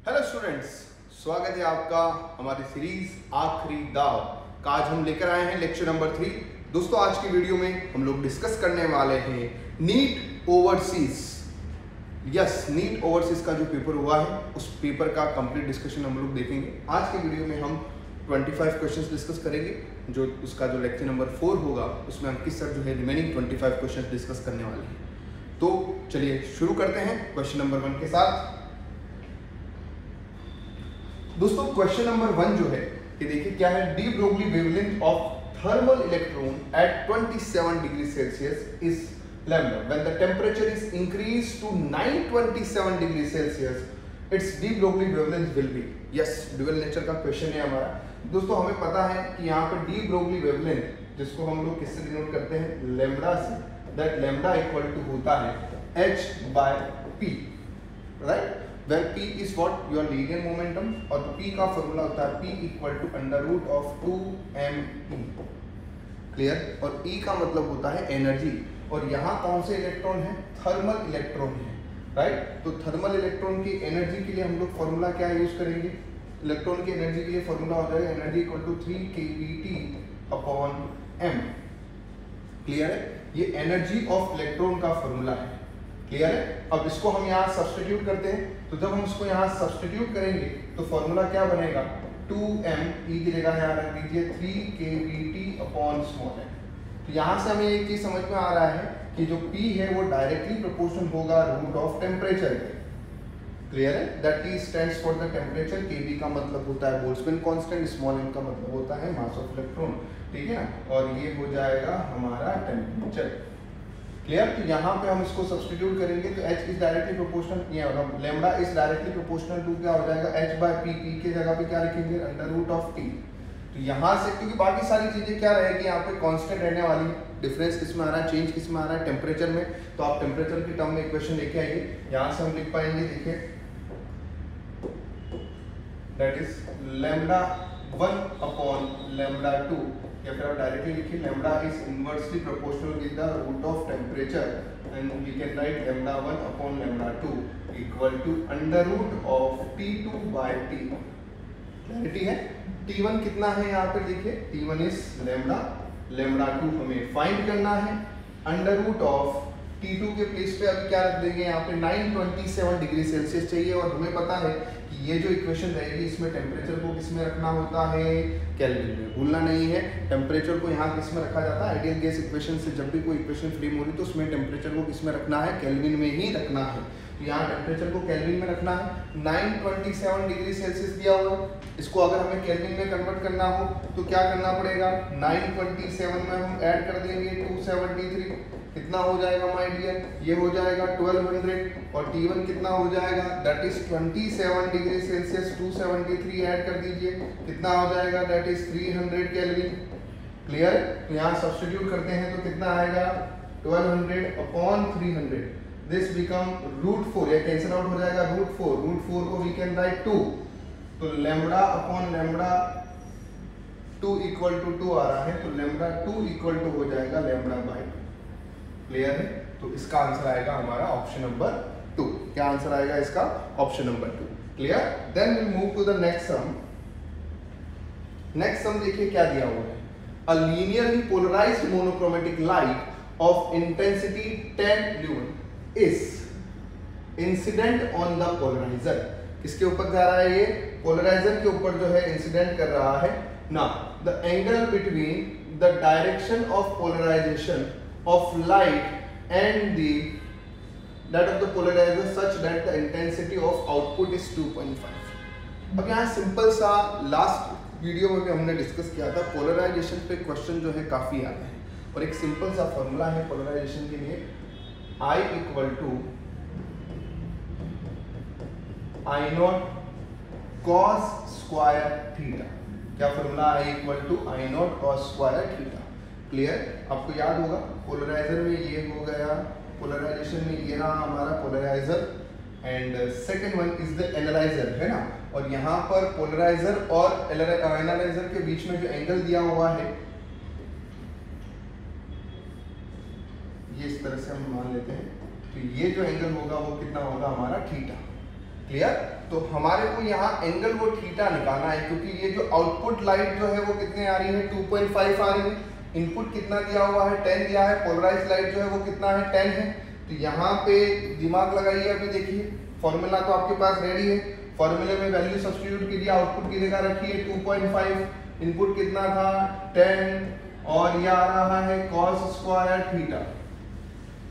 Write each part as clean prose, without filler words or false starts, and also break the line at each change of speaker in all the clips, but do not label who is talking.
Hello students, स्वागत है आपका हमारी सीरीज आखिरी दाव का। आज हम लेकर आए हैं लेक्चर नंबर 3। दोस्तों, आज की वीडियो में हम लोग डिस्कस करने वाले हैं NEET overseas. Yes, NEET overseas का जो पेपर हुआ है उस पेपर का कंप्लीट डिस्कशन हम लोग देखेंगे। आज की वीडियो में हम 25 क्वेश्चंस डिस्कस करेंगे। जो उसका जो लेक्चर नंबर 4 होगा उसमें हम किस तरह जो है रिमेनिंग 25 क्वेश्चंस डिस्कस करने वाले हैं। तो चलिए शुरू करते हैं क्वेश्चन नंबर 1 के साथ। दोस्तों, क्वेश्चन नंबर 1 जो है ये देखिए क्या है। De Broglie wavelength of thermal electron at 27 degree Celsius is lambda when the temperature is increase to 927 degree Celsius its de Broglie wavelength will be. Yes, dual nature का क्वेश्चन है हमारा। दोस्तों, हमें पता है कि यहाँ पर डी ब्रोगली वेवलेंथ जिसको हम लोग किससे डिनोट करते हैं, लैम्डा से। दैट लैम्डा इक्वल टू होता है h/p, right, where p is what your linear momentum और p का फॉर्मूला होता है p equal to √2me। Clear. और e का मतलब होता है एनर्जी। और यहाँ कौन से इलेक्ट्रॉन है, थर्मल इलेक्ट्रॉन है, राइट। तो थर्मल इलेक्ट्रॉन की एनर्जी के लिए हम लोग फॉर्मूला क्या यूज करेंगे, इलेक्ट्रॉन की एनर्जी के लिए फॉर्मूला हो जाएगा energy equal to 3 kBt/m। Clear है, ये एनर्जी ऑफ इलेक्ट्रॉन का फॉर्मूला है। क्लियर है। अब इसको हम यहाँ सब्स्टिट्यूट करते हैं, तो जब हम इसको यहाँ सब्स्टिट्यूट करेंगे तो फॉर्मूला क्या बनेगा, 2m, e की जगह यहाँ रख दीजिए 3 kBt/m। तो यहाँ से हमें एक चीज समझ में आ रहा है कि जो p है वो डायरेक्टली प्रोपोर्शनल होगा रूट ऑफ टेम्परेचर के। क्लियर है। That t stands for the temperature, kb का मतलब होता है बोल्ट्जमैन कांस्टेंट, स्मॉल m का मतलब होता है मास ऑफ इलेक्ट्रॉन। ठीक है ना। और ये हो जाएगा हमारा टेम्परेचर। क्लियर। तो यहाँ पे हम इसको सब्स्टिट्यूट करेंगे तो h इज डायरेक्टली प्रोपोर्शनल, ये मतलब lambda is directly proportional to क्या हो जाएगा h/p। p के जगह पे क्या रखेंगे, √t। तो यहाँ से क्योंकि बाकी सारी चीजें क्या रहेगी यहाँ पे कांस्टेंट रहने वाली। डिफरेंस किस में आ रहा है, चेंज किस में आ रहा है, टेम्परेचर में। तो आप टेम्परेचर की टर्म में इक्वेशन लेके आइए। यहाँ से हम लिख पाएंगे, देखिए दैट इज λ1/λ2, या फिर आप डायरेक्टली लिखिए lambda is inversely proportional with the root of temperature and we can write λ1/λ2 equal to √T2/T। Clarity है। T1 कितना है यहाँ पर देखिए, T1 इज लैम्डा, λ2 हमें फाइंड करना है। √T2 के प्लेस पे अभी क्या रख देंगे, यहाँ पे 927 डिग्री सेल्सियस चाहिए। और हमें पता है कि ये जो इक्वेशन रहेगी इसमें टेम्परेचर को किस में रखना होता है, केल्विन में। भूलना नहीं है, टेम्परेचर को यहाँ किस में रखा जाता है, आइडियल गैस इक्वेशन से जब भी कोई इक्वेशन फ्रेम हो रही तो उसमें टेम्परेचर को किस में रखना है, केल्विन में ही रखना है। तो यहाँ टेम्परेचर को केल्विन में रखना है। 927 डिग्री सेल्सियस दिया हुआ है, इसको अगर हमें केल्विन में कन्वर्ट करना हो तो क्या करना पड़ेगा, 927 में हम ऐड कर देंगे 273, कितना हो जाएगा माय डियर, ये हो जाएगा 1200। और T1 कितना हो जाएगा, that is 27 degree Celsius, 273 add कर दीजिए, कितना हो जाएगा, दैट इज 300 केल्विन। क्लियर। तो यहाँ सब्स्टिट्यूट करते हैं तो कितना आएगा, 1200/300। दिस बिकम √4, ये कैंसिल आउट हो जाएगा √4 को वी कैन राइट 2। तो λ/λ2 इक्वल टू 2 आ रहा है, तो λ2 इक्वल टू हो जाएगा λ/2। क्लियर है। तो इसका आंसर आएगा हमारा ऑप्शन नंबर 2। क्या आंसर आएगा इसका, option number 2। Clear. Then we move to the next sum. Next sum देखिए क्या दिया हुआ है। A linearly polarized monochromatic light of intensity 10 lumen is incident on the polarizer. किसके ऊपर जा रहा है, ये पोलराइजर के ऊपर जो है इंसिडेंट कर रहा है ना। The angle between the direction of polarisation of light and that of the polarizer such that the intensity of output is 2.5। अब यहाँ सिंपल सा लास्ट वीडियो में भी हमने डिस्कस किया था, पोलराइजेशन पे क्वेश्चन जो है काफ़ी आते हैं। और एक सिंपल सा फॉर्मूला है पोलराइजेशन के लिए, I equal to I0 cos square theta. क्या formula, I equal to I0 cos square theta. Clear. आपको याद होगा पोलराइजर में ये हो गया, पोलराइजेशन में ये रहा हमारा polariser, and second one is the analyser, है ना। और यहाँ पर पोलराइजर और एनालाइजर के बीच में जो एंगल दिया हुआ है ये इस तरह से हम मान लेते हैं। तो ये जो एंगल होगा वो कितना होगा हमारा, थीटा। क्लियर। तो हमारे को यहाँ एंगल वो थीटा निकालना है, क्योंकि ये जो आउटपुट लाइट जो है वो कितने आ रही है 2.5 आ रही है, इनपुट कितना दिया हुआ है 10 दिया है, पोलराइज लाइट जो है वो कितना है 10 है। तो यहाँ पे दिमाग लगाइए, अभी देखिए फॉर्मूला तो आपके पास रेडी है, फॉर्मूले में वैल्यू सब्स्टिट्यूट कीजिए, आउटपुट की जगह रखिए 2.5, इनपुट कितना था 10 और ये आ रहा है cos स्क्वायर थीटा,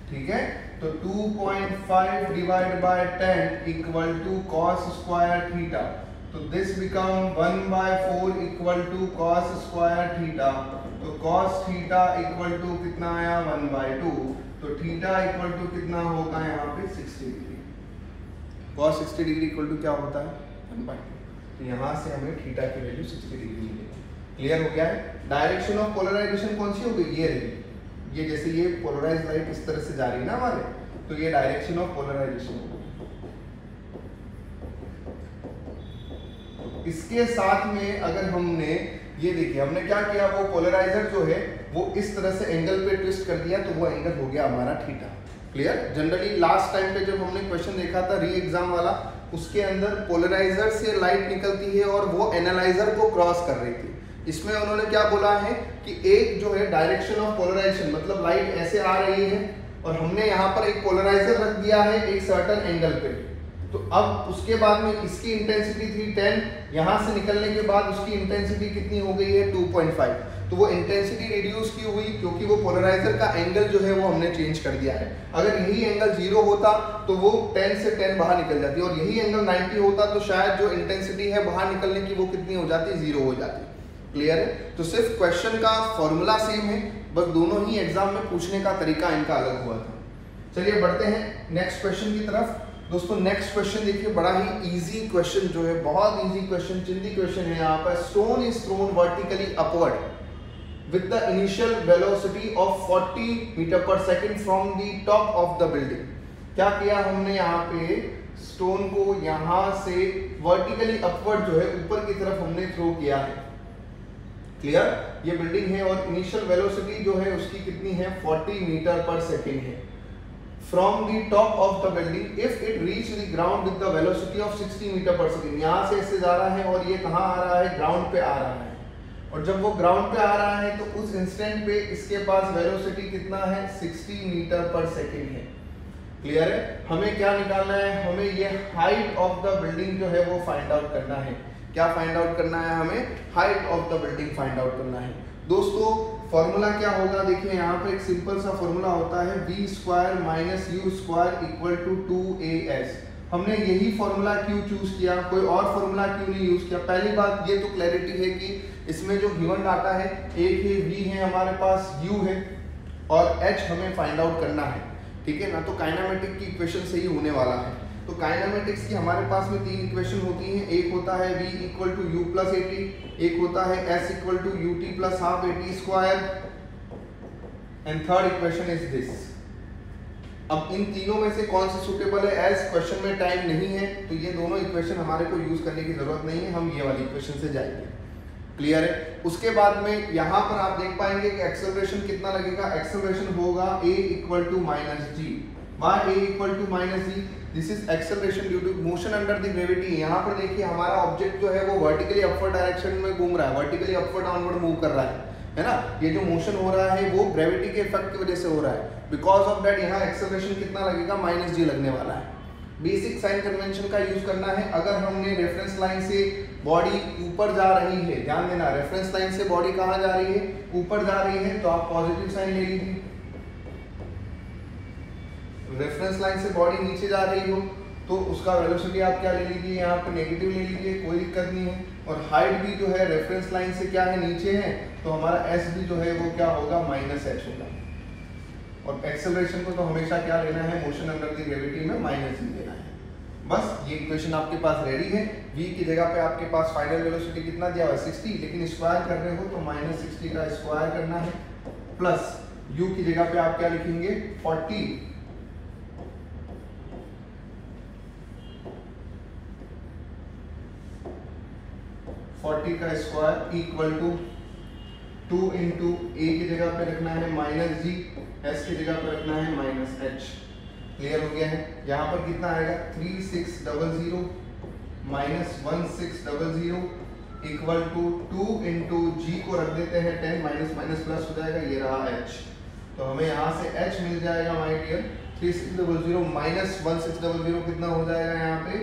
ठीक है। तो 2.5 divide by 10 equal to cos square theta, तो this become 1/4 equal to cos square theta. तो cos थीटा इक्वल टू कितना आया 1/2, तो थीटा इक्वल टू कितना होगा यहाँ पे 60 degree, cos 60 degree equal to क्या होता है 1/2। तो यहाँ से हमें थीटा की वैल्यू 60 डिग्री मिलेगी। क्लियर हो गया है। डायरेक्शन ऑफ पोलराइजेशन कौन सी हो गई, ये रही, ये जैसे ये पोलराइज लाइट इस तरह से जा रही है ना हमारे, तो ये डायरेक्शन ऑफ पोलराइजेशन हो गई। इसके साथ में अगर हमने ये देखिए हमने क्या किया, वो पोलराइजर जो है वो इस तरह से एंगल पे ट्विस्ट कर दिया, तो वो एंगल हो गया हमारा theta. Clear. Generally last time पे जब हमने क्वेश्चन देखा था री एग्जाम वाला, उसके अंदर पोलराइजर से लाइट निकलती है और वो एनालाइजर को क्रॉस कर रही थी। इसमें उन्होंने क्या बोला है कि एक जो है डायरेक्शन ऑफ पोलराइजेशन, मतलब लाइट ऐसे आ रही है और हमने यहाँ पर एक पोलराइजर रख दिया है एक सर्टेन एंगल पे, तो अब उसके बाद में इसकी इंटेंसिटी थी 10, यहाँ से निकलने के बाद उसकी इंटेंसिटी कितनी हो गई है 2.5, तो वो इंटेंसिटी रिड्यूस की हुई क्योंकि वो पोलराइजर का एंगल जो है वो हमने चेंज कर दिया है। अगर यही एंगल 0 होता तो वो 10 से 10 बाहर निकल जाती, और यही एंगल 90 होता तो शायद जो इंटेंसिटी है बाहर निकलने की वो कितनी हो जाती, 0 हो जाती। क्लियर है। तो सिर्फ क्वेश्चन का फॉर्मूला सेम है, बस दोनों ही एग्जाम में पूछने का तरीका इनका अलग हुआ था। चलिए बढ़ते हैं नेक्स्ट क्वेश्चन की तरफ। दोस्तों नेक्स्ट क्वेश्चन देखिए, बड़ा ही इजी क्वेश्चन जो है, बहुत इजी क्वेश्चन, चिंदी क्वेश्चन है यहाँ पर। Stone is thrown vertically upward with the initial velocity of 40 metre per second from the top of the building। क्या किया हमने यहाँ पे, स्टोन को यहाँ से वर्टिकली अपवर्ड जो है ऊपर की तरफ हमने थ्रो किया है। क्लियर। ये बिल्डिंग है और इनिशियल वेलोसिटी जो है उसकी कितनी है 40 मीटर पर सेकेंड है। From the top of the building, if it reach the ground with the velocity of 60 metre per second, यहाँ से इससे जा रहा है और ये कहाँ आ रहा है, ग्राउंड पे आ रहा है, और जब वो ग्राउंड पे आ रहा है तो उस इंस्टेंट पे इसके पास वेलोसिटी कितना है 60 मीटर पर सेकेंड है। क्लियर है। हमें क्या निकालना है, हमें ये हाइट ऑफ द बिल्डिंग जो है वो फाइंड आउट करना है। क्या फाइंड आउट करना है, हमें height of the building find out करना है। दोस्तों फॉर्मूला क्या होगा, देखिए यहाँ पे एक सिंपल सा फॉर्मूला होता है v square minus u square equal to 2as। हमने यही फॉर्मूला क्यों चूज किया, कोई और फॉर्मूला क्यों नहीं यूज किया। पहली बात ये तो क्लैरिटी है कि इसमें जो गिवन डाटा है, एक है v है हमारे पास, u है और h हमें फाइंड आउट करना है, ठीक है ना। तो काइनेमेटिक की इक्वेशन से ही होने वाला है। तो काइनेमेटिक्स की हमारे पास में 3 इक्वेशन होती हैं, एक होता है v equal to u plus 80, एक होता है s equal to ut plus half 80 square, and third equation is this. अब इन तीनों में से कौन सी सुटेबल है, एज क्वेश्चन में टाइम नहीं है तो ये दोनों इक्वेशन हमारे को यूज करने की जरूरत नहीं है, हम ये वाली इक्वेशन से जाएंगे। क्लियर है। उसके बाद में यहाँ पर आप देख पाएंगे कि एक्सेलरेशन कितना लगेगा, एक्सेलरेशन होगा a equal to minus g. Why a equal to minus g, this is acceleration due to motion under the gravity. यहाँ पर देखिए हमारा ऑब्जेक्ट जो है वो वर्टिकली अपवर्ड डायरेक्शन में घूम रहा है, वर्टिकली अपवर्ड डाउनवर्ड मूव कर रहा है ना। ये जो मोशन हो रहा है वो ग्रेविटी के इफेक्ट की वजह से हो रहा है। बिकॉज ऑफ दैट यहाँ एक्सेलरेशन कितना लगेगा, माइनस जी लगने वाला है। बेसिक साइन कन्वेंशन का यूज करना है। अगर हमने रेफरेंस लाइन से बॉडी ऊपर जा रही है, ध्यान देना, रेफरेंस लाइन से बॉडी कहाँ जा रही है, ऊपर जा रही है, तो आप पॉजिटिव साइन ले लीजिए। रेफरेंस लाइन से बॉडी नीचे जा रही हो तो उसका वेलोसिटी आप क्या ले लीजिए, यहाँ पे नेगेटिव ले लीजिए, कोई दिक्कत नहीं है। और हाइट भी जो है रेफरेंस लाइन से क्या है, नीचे है, तो हमारा एस भी जो है वो क्या होगा, माइनस एच होगा। और एक्सेलरेशन को तो हमेशा क्या लेना है, मोशन अंडर द ग्रेविटी में माइनस ही लेना है। बस ये इक्वेशन आपके पास रेडी है। v की जगह पे आपके पास फाइनल वेलोसिटी कितना दिया हुआ है 60, लेकिन स्क्वायर कर रहे हो तो माइनस 60 का स्क्वायर करना है, प्लस u की जगह पे आप क्या लिखेंगे 40 का स्क्वायर इक्वल टू 2 इंटू ए की जगह पे रखना है माइनस जी, एस की जगह पे रखना है माइनस एच। क्लियर हो गया है। यहाँ पर कितना आएगा 3600 माइनस 1600 इक्वल टू 2 इंटू जी को रख देते हैं 10 माइनस माइनस प्लस हो जाएगा, ये रहा h। तो हमें यहाँ से h मिल जाएगा माय डियर 3600 माइनस 1600 कितना हो जाएगा यहाँ पे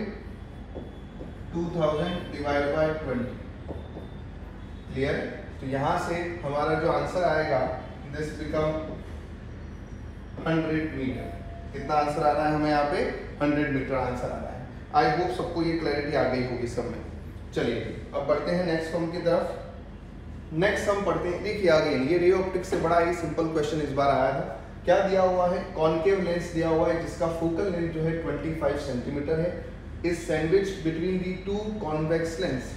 2000 डिवाइड बाय 20। क्लियर। तो यहाँ से हमारा जो आंसर आएगा दिस बिकम 100 मीटर। कितना आंसर आ रहा है हमें यहाँ पे 100 मीटर आंसर आ रहा है। आई होप सबको ये क्लैरिटी आ गई होगी सब में। चलिए अब बढ़ते हैं नेक्स्ट सम की तरफ। नेक्स्ट सम पढ़ते हैं। देखिए आगे ये रे ऑप्टिक्स से बड़ा ही सिंपल क्वेश्चन इस बार आया था। क्या दिया हुआ है, कॉनकेव लेंस दिया हुआ है जिसका फोकल लेंथ जो है 25 सेंटीमीटर है, is sandwich between the two convex lens.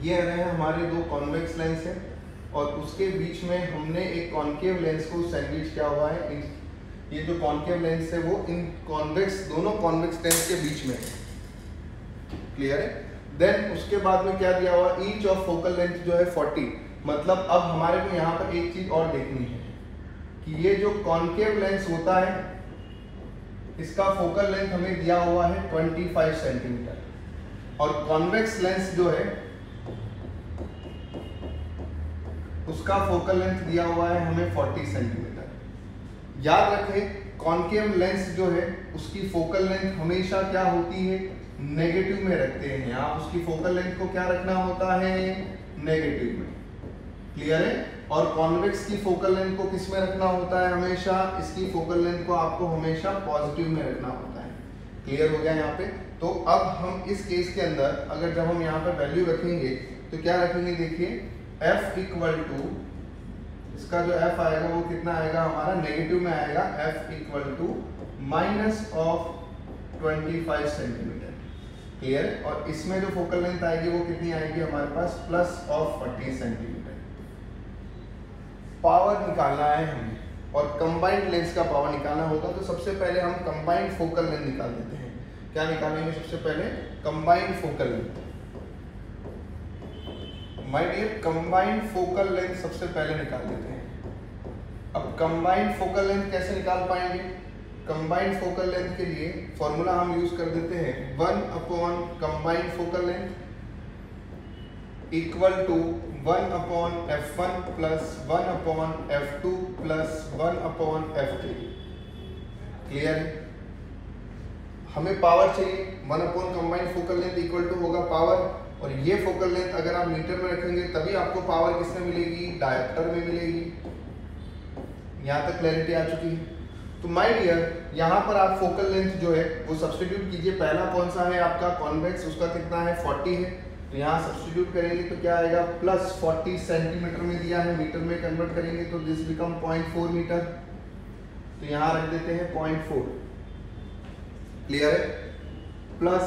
ये रहे हमारे दो कॉन्वेक्स लेंस है और उसके बीच में हमने एक कॉनकेव लेंस को सैंडविच किया हुआ है। ये जो कॉनकेव लेंस है वो इन कॉन्वेक्स दोनों कॉन्वेक्स लेंस के बीच में है। क्लियर है। देन उसके बाद में क्या दिया हुआ, ईच ऑफ फोकल लेंथ जो है 40। मतलब अब हमारे को यहाँ पर एक चीज और देखनी है कि ये जो कॉनकेव लेंस होता है इसका फोकल लेंथ हमें दिया हुआ है 25 सेंटीमीटर और कॉन्वेक्स लेंस जो है उसका फोकल लेंथ दिया हुआ है हमें 40 सेंटीमीटर। याद रखें कॉनकेव लेंस जो है उसकी फोकल लेंथ हमेशा क्या होती है, नेगेटिव में रखते हैं। आप उसकी फोकल लेंथ को क्या रखना होता है, नेगेटिव में। क्लियर है। और कॉन्वेक्स की फोकल लेंथ को किस में रखना होता है, हमेशा इसकी फोकल लेंथ को आपको हमेशा पॉजिटिव में रखना होता है। क्लियर हो गया यहाँ पे। तो अब हम इस केस के अंदर अगर जब हम यहाँ पर वैल्यू रखेंगे तो क्या रखेंगे, देखिए f इक्वल टू, इसका जो f आएगा वो कितना आएगा हमारा, नेगेटिव में आएगा। f equal to minus of 25 centimetre. Clear. और इसमें जो फोकल लेंथ आएगी वो कितनी आएगी हमारे पास, प्लस ऑफ 40 सेंटीमीटर। पावर निकालना है हमें और कंबाइंड लेंस का पावर निकालना होगा। तो सबसे पहले हम कंबाइंड फोकल लेंथ निकाल देते हैं। क्या निकालेंगे सबसे पहले, combined focal length. My dear combined focal length सबसे पहले निकाल देते हैं। अब कंबाइंड फोकल लेंथ कैसे निकाल पाएंगे, कंबाइंड फोकल लेंथ के लिए फॉर्मूला हम यूज कर देते हैं 1 upon combined focal length equal to 1 upon f1 plus 1 upon f2 plus 1 upon f3। Clear है। हमें पावर चाहिए, 1 upon combined focal length equal to होगा पावर, और ये फोकल लेंथ अगर आप मीटर में रखेंगे तभी आपको पावर किसमें मिलेगी, डायोप्टर में मिलेगी। यहाँ तक क्लैरिटी आ चुकी है। तो माय डियर यहाँ पर आप फोकल लेंथ जो है वो सब्स्टिट्यूट कीजिए। पहला कौन सा है आपका, कॉन्वेक्स, उसका कितना है 40 है। तो यहाँ सब्स्टिट्यूट करेंगे तो क्या आएगा, प्लस 40 सेंटीमीटर में दिया है, मीटर में कन्वर्ट करेंगे तो दिस बिकम 0.4 मीटर। तो यहाँ रख देते हैं 0.4। क्लियर है। प्लस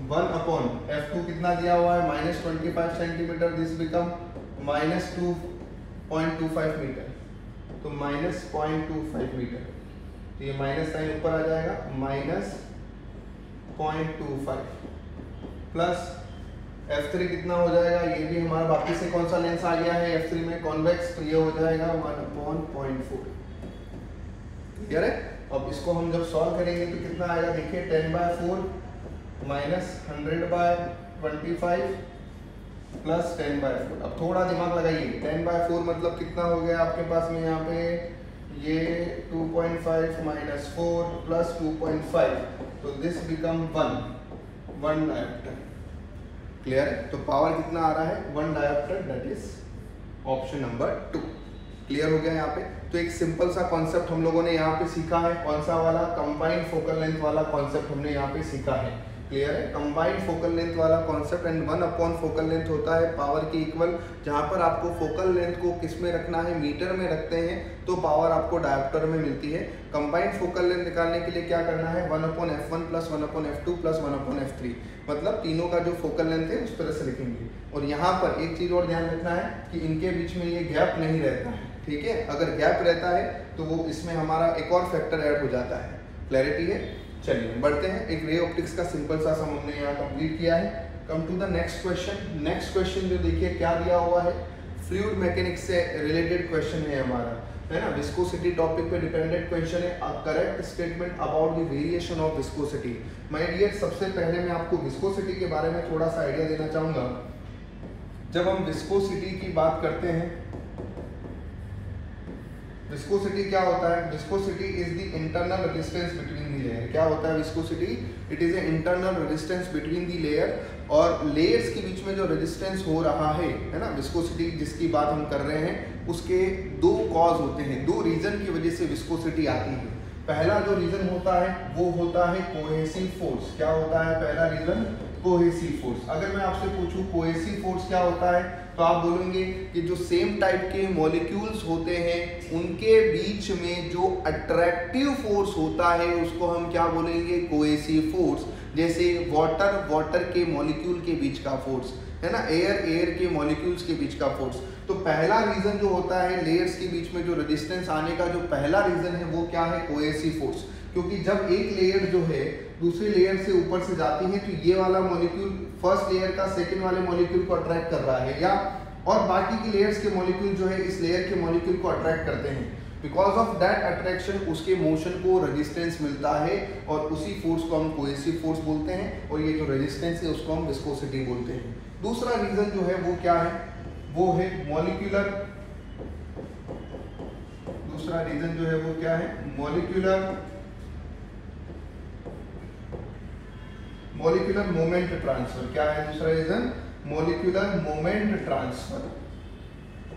1 अपॉन f2 कितना दिया हुआ है, minus 25 centimetre, this become minus 2.25 metre. तो माइनस 0.25 मीटर। तो ये माइनस साइन ऊपर आ जाएगा, माइनस 0.25 प्लस f3 कितना हो जाएगा, ये भी हमारा बाकी से कौन सा लेंस आ गया है f3 में, कॉन्वेक्स, तो ये हो जाएगा 1/0.4। क्लियर है। अब इसको हम जब सॉल्व करेंगे तो कितना आएगा, देखिए 10/4 माइनस 100/25 प्लस 10/4। अब थोड़ा दिमाग लगाइए, 10/4 मतलब कितना हो गया आपके पास में यहाँ पे, ये 2.5 माइनस 4 प्लस 2.5, तो दिस बिकम 1 डायोप्टर। क्लियर है। तो पावर कितना आ रहा है, 1 dioptre, that is option number 2। Clear हो गया यहाँ पे। तो एक सिंपल सा कॉन्सेप्ट हम लोगों ने यहाँ पे सीखा है, कौन सा वाला, कंबाइंड फोकल लेंथ वाला कॉन्सेप्ट हमने यहाँ पे सीखा है। क्लियर है। कंबाइंड फोकल लेंथ वाला concept and 1 upon focal length होता है पावर के इक्वल, जहाँ पर आपको फोकल लेंथ को किस में रखना है, मीटर में रखते हैं तो पावर आपको डायोप्टर में मिलती है। कंबाइंड फोकल लेंथ निकालने के लिए क्या करना है, 1 upon f1 plus 1 upon f2 plus 1 upon f3, मतलब तीनों का जो फोकल लेंथ है उस तरह से लिखेंगे। और यहाँ पर एक चीज़ और ध्यान रखना है कि इनके बीच में ये गैप नहीं रहता है। ठीक है। अगर गैप रहता है तो वो इसमें हमारा एक और फैक्टर ऐड हो जाता है। क्लैरिटी है। चलिए बढ़ते हैं। एक रे ऑप्टिक्स का सिंपल सा सम हमने यहाँ कंप्लीट किया है। Come to the next question. Next question जो देखिए क्या दिया हुआ है, फ्लूइड मैकेनिक्स से रिलेटेड क्वेश्चन है हमारा। है ना, विस्कोसिटी टॉपिक पे डिपेंडेंट क्वेश्चन है, a correct statement about the variation of viscosity. My dear, सबसे पहले मैं आपको विस्कोसिटी के बारे में थोड़ा सा आइडिया देना चाहूंगा। जब हम विस्कोसिटी की बात करते हैं, विस्कोसिटी क्या होता है? Viscosity is the internal resistance between the layer. क्या होता है viscosity? It is a internal resistance between the layer, और लेयर्स के बीच में जो रेजिस्टेंस हो रहा है ना, विस्कोसिटी जिसकी बात हम कर रहे हैं, उसके दो कॉज होते हैं, दो रीजन की वजह से विस्कोसिटी आती है। पहला जो रीजन होता है वो होता है कोहेसिव फोर्स। क्या होता है पहला रीजन? Cohesive force. अगर मैं आपसे पूछूं कोहेसिव फोर्स क्या होता है, तो आप बोलेंगे कि जो सेम टाइप के मॉलिक्यूल्स होते हैं उनके बीच में जो अट्रैक्टिव फोर्स होता है उसको हम क्या बोलेंगे? Cohesive force. जैसे वाटर के मॉलिक्यूल के बीच का फोर्स, है ना, एयर के मॉलिक्यूल्स के बीच का फोर्स। तो पहला रीजन जो होता है लेयर्स के बीच में जो रेजिस्टेंस आने का जो पहला रीजन है वो क्या है? Cohesive force. क्योंकि जब एक लेयर जो है दूसरी लेयर से ऊपर से जाती है तो ये वाला मॉलिक्यूल फर्स्ट लेयर का सेकंड वाले मॉलिक्यूल को अट्रैक्ट कर रहा है, या और बाकी की लेयर्स के मॉलिक्यूल जो है इस लेयर के मॉलिक्यूल को अट्रैक्ट करते हैं। बिकॉज ऑफ दैट अट्रैक्शन उसके मोशन को रेजिस्टेंस मिलता है, और उसी फोर्स को हम कोहेसिव फोर्स बोलते हैं, और ये जो रेजिस्टेंस है उसको हम विस्कोसिटी बोलते हैं। दूसरा रीजन जो है वो क्या है? वो है मॉलिक्यूलर। दूसरा रीजन जो है वो क्या है? Molecular moment transfer. क्या है दूसरा रीजन? Molecular moment transfer.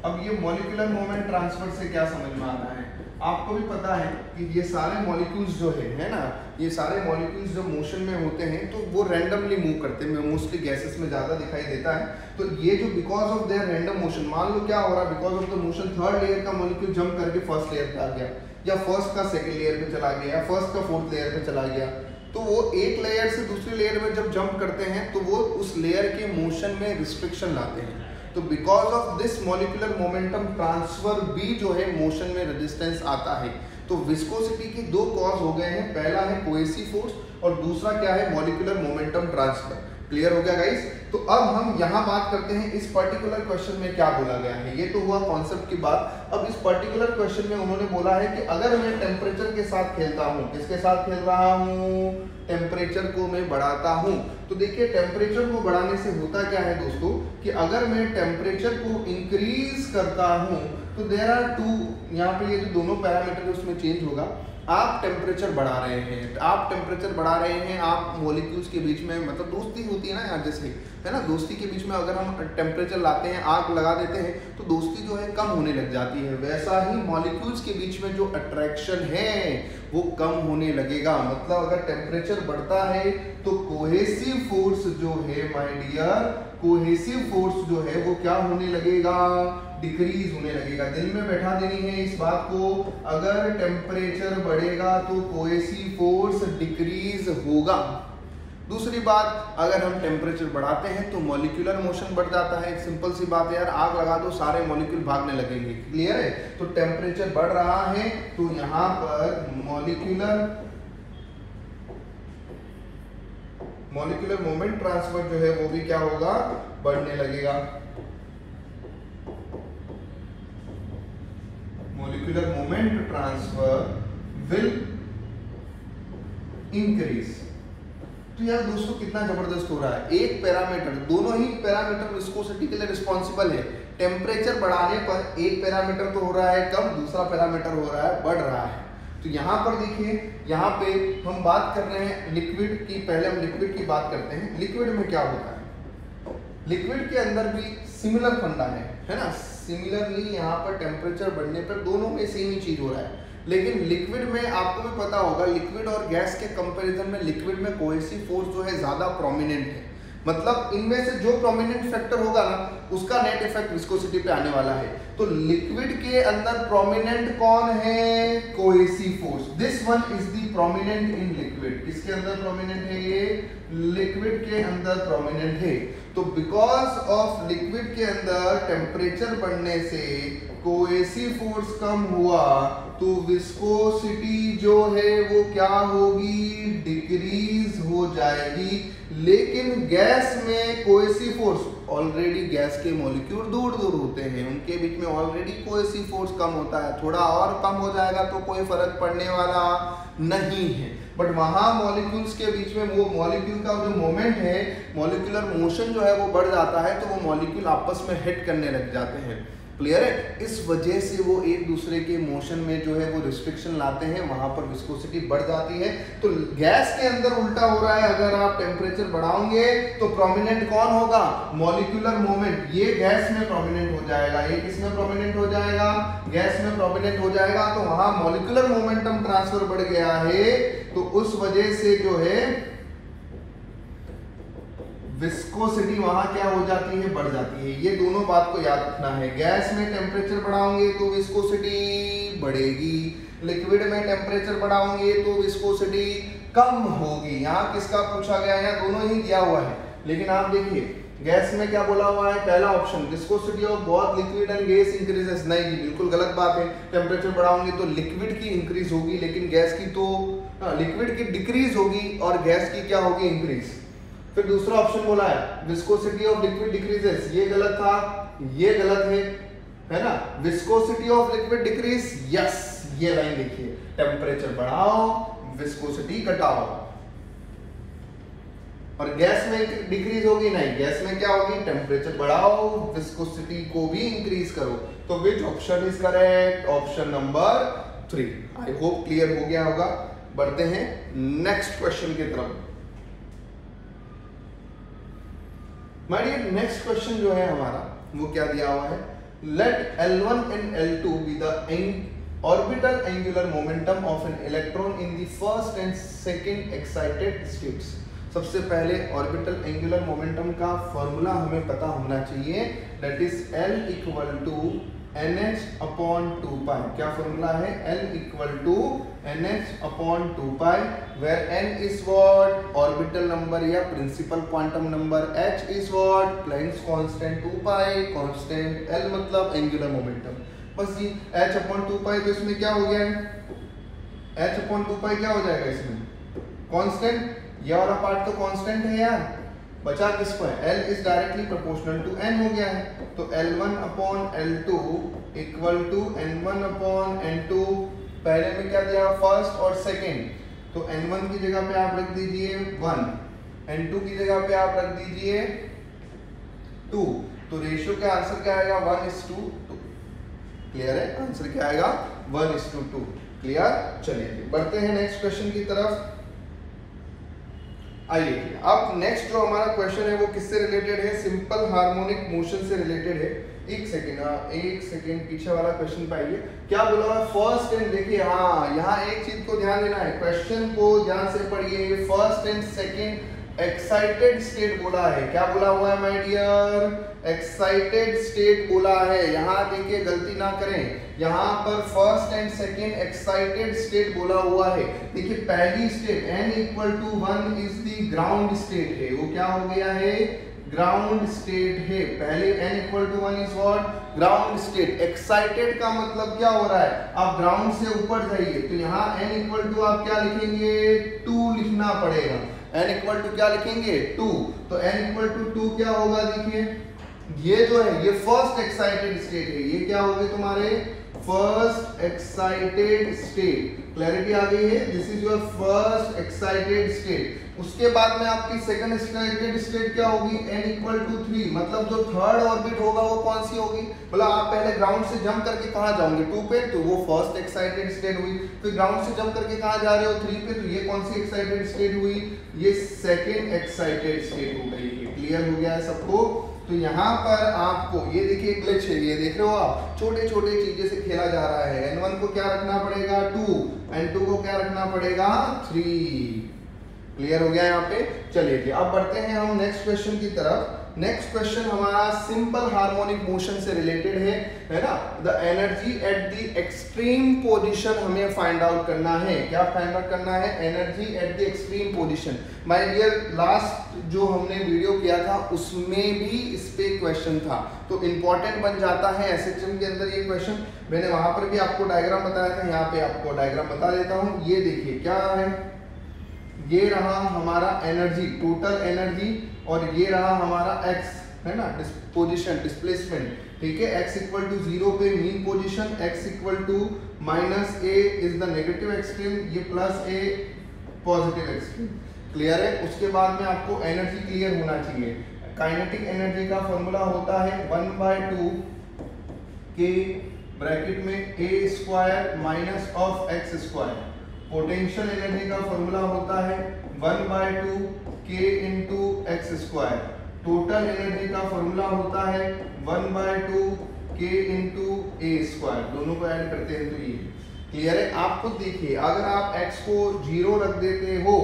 अब ये मॉलिक्यूलर मोमेंट ट्रांसफर से क्या समझ में आता है? आपको भी पता है कि ये सारे मॉलिक्यूल्स जो है ना, ये सारे मॉलिक्यूल्स जो मोशन में होते हैं तो वो रैंडमली मूव करते हैं, मोस्टली गैसेस में ज्यादा दिखाई देता है। तो ये जो because of their random motion, मान लो क्या हो रहा है, because of the motion third layer का मॉलिक्यूल जंप करके फर्स्ट लेयर पे आ गया, या फर्स्ट का सेकंड लेयर पे चला गया, या फर्स्ट का फोर्थ लेयर पे चला गया, तो वो एक लेयर से दूसरी लेयर में जब जंप करते हैं तो वो उस लेयर के मोशन में रिस्ट्रिक्शन लाते हैं। तो because of this molecular momentum transfer भी जो है मोशन में रेजिस्टेंस आता है। तो विस्कोसिटी के दो कॉज हो गए हैं, पहला है कोहेसिव फोर्स और दूसरा क्या है? Molecular momentum transfer. क्लियर हो गया गाइस? तो अब हम यहाँ बात करते हैं इस पर्टिकुलर क्वेश्चन में क्या बोला गया है। ये तो हुआ कॉन्सेप्ट की बात। अब इस पर्टिकुलर क्वेश्चन में उन्होंने बोला है कि अगर मैं टेम्परेचर के साथ खेलता हूँ, किसके साथ खेल रहा हूँ? टेम्परेचर को मैं बढ़ाता हूँ। तो देखिए टेम्परेचर को बढ़ाने से होता क्या है दोस्तों, कि अगर मैं टेम्परेचर को इंक्रीज करता हूँ तो देयर आर टू, यहाँ पे ये जो दोनों पैरामीटर है उसमें चेंज होगा। आप टेम्परेचर बढ़ा रहे हैं, आप मॉलिक्यूल्स के बीच में, मतलब दोस्ती होती है ना यार, जैसे है ना, दोस्ती के बीच में अगर हम टेम्परेचर लाते हैं, आग लगा देते हैं, तो दोस्ती जो है कम होने लग जाती है। वैसा ही मॉलिक्यूल्स के बीच में जो अट्रैक्शन है वो कम होने लगेगा। मतलब अगर टेम्परेचर बढ़ता है तो कोहेसिव फोर्स जो है माय डियर, कोहेसिव फोर्स जो है वो क्या होने लगेगा? डिक्रीज होने लगेगा। दिल में बैठा देनी है इस बात को, अगर टेम्परेचर बढ़ेगा तो कोहेसिव फोर्स डिक्रीज होगा। दूसरी बात, अगर हम टेम्परेचर बढ़ाते हैं तो मॉलिक्यूलर मोशन बढ़ जाता है। एक सिंपल सी बात है यार, आग लगा दो सारे मॉलिक्यूल भागने लगेंगे। क्लियर है? तो टेम्परेचर बढ़ रहा है तो यहाँ पर मॉलिक्यूलर मोमेंट ट्रांसफर जो है वो भी क्या होगा? बढ़ने लगेगा। Molecular moment transfer will increase. तो यार दोस्तों कितना जबरदस्त हो रहा है। एक पैरामीटर, दोनों ही पैरामीटर विस्कोसिटी के लिए रिस्पॉन्सिबल है। टेम्परेचर बढ़ाने पर एक पैरामीटर तो हो रहा है कम, दूसरा पैरामीटर हो रहा है बढ़ रहा है। तो यहाँ पर देखिए, यहाँ पे हम बात कर रहे हैं लिक्विड की। पहले हम लिक्विड की बात करते हैं। लिक्विड में क्या होता है? लिक्विड के अंदर भी सिमिलर फंडा है ना। सिमिलरली यहाँ पर टेम्परेचर बढ़ने पर दोनों में सेम ही चीज हो रहा है। लेकिन लिक्विड में आपको भी पता होगा, लिक्विड और गैस के कंपैरिजन में लिक्विड में कोहेसिव फोर्स जो है ज्यादा प्रोमिनेंट है। मतलब इनमें से जो प्रोमिनेंट फैक्टर होगा ना, उसका नेट इफेक्ट विस्कोसिटी पे आने वाला है। तो लिक्विड के अंदर प्रोमिनेंट कौन है? Cohesive force. This one is the prominent in liquid. किसके अंदर प्रोमिनेंट है? ये लिक्विड के अंदर प्रोमिनेंट है। तो बिकॉज ऑफ लिक्विड के अंदर टेम्परेचर बढ़ने से कोहेसिव फोर्स कम हुआ तो विस्कोसिटी जो है वो क्या होगी? डिक्रीज हो जाएगी। लेकिन गैस में कोएसिव फोर्स, ऑलरेडी गैस के मॉलिक्यूल दूर दूर होते हैं, उनके बीच में ऑलरेडी कोएसिव फोर्स कम होता है, थोड़ा और कम हो जाएगा तो कोई फर्क पड़ने वाला नहीं है। बट वहां मॉलिक्यूल्स के बीच में वो मॉलिक्यूल का जो मोमेंट है, मॉलिक्यूलर मोशन जो है वो बढ़ जाता है, तो वो मॉलिक्यूल आपस में हिट करने लग जाते हैं। क्लियर है? इस वजह से वो एक दूसरे के मोशन में जो है वो रिस्ट्रिक्शन लाते हैं, वहां पर विस्कोसिटी बढ़ जाती है। तो गैस के अंदर उल्टा हो रहा है, अगर आप टेम्परेचर बढ़ाओगे तो प्रोमिनेंट कौन होगा? Molecular moment. ये गैस में प्रोमिनेंट हो जाएगा, ये किसमें प्रोमिनेंट हो जाएगा? गैस में प्रोमिनेंट हो जाएगा। तो वहां मॉलिक्यूलर मोमेंटम ट्रांसफर बढ़ गया है, तो उस वजह से जो है विस्कोसिटी वहां क्या हो जाती है? बढ़ जाती है। ये दोनों बात को याद रखना है। गैस में टेम्परेचर बढ़ाओगे तो विस्कोसिटी बढ़ेगी, लिक्विड में टेम्परेचर बढ़ाओगे तो विस्कोसिटी कम होगी। यहाँ किसका पूछा गया है? यहाँ दोनों ही दिया हुआ है, लेकिन आप देखिए गैस में क्या बोला हुआ है? पहला option, viscosity of both liquid and gas increases. नहीं जी, बिल्कुल गलत बात है। टेम्परेचर बढ़ाओगे तो लिक्विड की इंक्रीज होगी, लेकिन गैस की तो लिक्विड की डिक्रीज होगी और गैस की क्या होगी? इंक्रीज। फिर दूसरा ऑप्शन बोला है विस्कोसिटी ऑफ लिक्विड डिक्रीजेस, ये गलत था, ये गलत है ना। Viscosity of liquid decrease, yes, ये लाइन देखिए, टेम्परेचर बढ़ाओ विस्कोसिटी घटाओ। और गैस में डिक्रीज होगी? नहीं, गैस में क्या होगी? टेम्परेचर बढ़ाओ विस्कोसिटी को भी इंक्रीज करो। तो which option is correct? Option number 3। I hope clear हो गया होगा। बढ़ते हैं नेक्स्ट क्वेश्चन की तरफ। माय डियर, नेक्स्ट क्वेश्चन जो है हमारा वो क्या दिया हुआ है? Let L1 and L2 be the orbital angular momentum of an electron in the first and second excited states. सबसे पहले ऑर्बिटल एंगुलर मोमेंटम का फॉर्मूला हमें पता होना चाहिए, that is L equal to NH upon 2π। क्या फॉर्मूला है? L equal to NH upon 2π, where N is what? Orbital number या principal quantum number, H is what? Planck's constant, 2π constant, L मतलब angular momentum. बस जी, H upon 2π, तो इसमें क्या हो गया है? H अपॉन 2π क्या हो जाएगा इसमें? कांस्टेंट। ये वाला पार्ट तो कांस्टेंट है यार, बचा किसको है? L is directly proportional to N हो गया है, तो L1 upon L2 equal to N1 upon N2। पहले में क्या दिया? फर्स्ट और सेकंड, तो N1 की जगह पे आप रख दीजिए 1, N2 की जगह पे आप रख दीजिए 2। तो रेशियो का आंसर क्या आएगा? 1:2। क्लियर है? आंसर क्या आएगा? 1:2। क्लियर? चलिए बढ़ते हैं नेक्स्ट क्वेश्चन की तरफ। आइए, अब नेक्स्ट जो हमारा क्वेश्चन है वो किससे रिलेटेड है? सिंपल हार्मोनिक मोशन से रिलेटेड है। एक सेकेंड पीछे वाला क्वेश्चन पाइए, क्या बोला है? फर्स्ट एंड, देखिए हाँ, यहाँ एक चीज को ध्यान देना है, क्वेश्चन को ध्यान से पढ़िए। First and second excited state बोला है। क्या बोला हुआ है माय डियर? एक्साइटेड स्टेट बोला है। यहाँ देखिए गलती ना करें, यहाँ पर first and second excited state बोला हुआ है। देखिए पहली state n equal to 1 is the ground state है, वो क्या हो गया है? ग्राउंड स्टेट है। पहले n equal to 1 is what? Ground state. Excited का मतलब क्या हो रहा है? आप ग्राउंड से ऊपर जाइए, तो यहाँ n इक्वल टू आप क्या लिखेंगे? 2 लिखना पड़ेगा। n इक्वल टू क्या लिखेंगे? 2। तो n इक्वल टू 2 क्या होगा? देखिए ये जो है ये फर्स्ट एक्साइटेड स्टेट है, ये क्या होगी तुम्हारे? First excited state. क्लैरिटी आ गई है? This is your first excited state. उसके बाद में आपकी सेकंड एक्साइटेड स्टेट क्या होगी? n इक्वल टू 3, मतलब जो थर्ड ऑर्बिट होगा वो कौन सी होगी? मतलब आप पहले ग्राउंड से जंप करके कहाँ जाओगे? 2 पे, तो वो फर्स्ट एक्साइटेड स्टेट हुई। फिर ग्राउंड से जंप करके कहाँ जा रहे हो? 3 पे, तो ये कौन सी एक्साइटेड स्टेट हुई? ये सेकंड एक्साइटेड स्टेट हो गई है। क्लियर हो गया है सबको? तो यहाँ पर आपको ये देखिए ग्लिच है, ये देख रहे हो आप, छोटे छोटे चीजें से खेला जा रहा है। N1 को क्या रखना पड़ेगा? 2, N2 को क्या रखना पड़ेगा? 3। क्लियर हो गया यहाँ पे? चलिए अब बढ़ते हैं हम नेक्स्ट क्वेश्चन की तरफ। नेक्स्ट क्वेश्चन हमारा सिंपल हार्मोनिक मोशन से रिलेटेड है ना। The energy at the extreme position हमें फाइंड आउट करना है। क्या फाइंड आउट करना है? Energy at the extreme position. My dear, last जो हमने वीडियो किया था उसमें भी इस पे क्वेश्चन था, तो इंपॉर्टेंट बन जाता है एसएचएम के अंदर ये क्वेश्चन। मैंने वहां पर भी आपको डायग्राम बताया था, यहाँ पे आपको डायग्राम बता देता हूँ। ये देखिए क्या है, ये रहा हमारा एनर्जी, टोटल एनर्जी, और ये रहा हमारा एक्स, है ना, पोजीशन डिस्प्लेसमेंट, ठीक है। x इक्वल टू 0 पे mean position, x equal to minus a is the negative extreme, ये plus a positive extreme. Clear है। उसके बाद में आपको एनर्जी क्लियर होना चाहिए। काइनेटिक एनर्जी का फॉर्मूला होता है 1/2 के ब्रैकेट में a square minus of x square. Potential energy का फॉर्मूला होता है 1/2 k into x square. Total energy का फॉर्मूला होता है 1/2 k इंटू ए स्क्वायर। दोनों को ऐड करते हैं तो ये क्लियर है। आप खुद देखिए, अगर आप x को 0 रख देते हो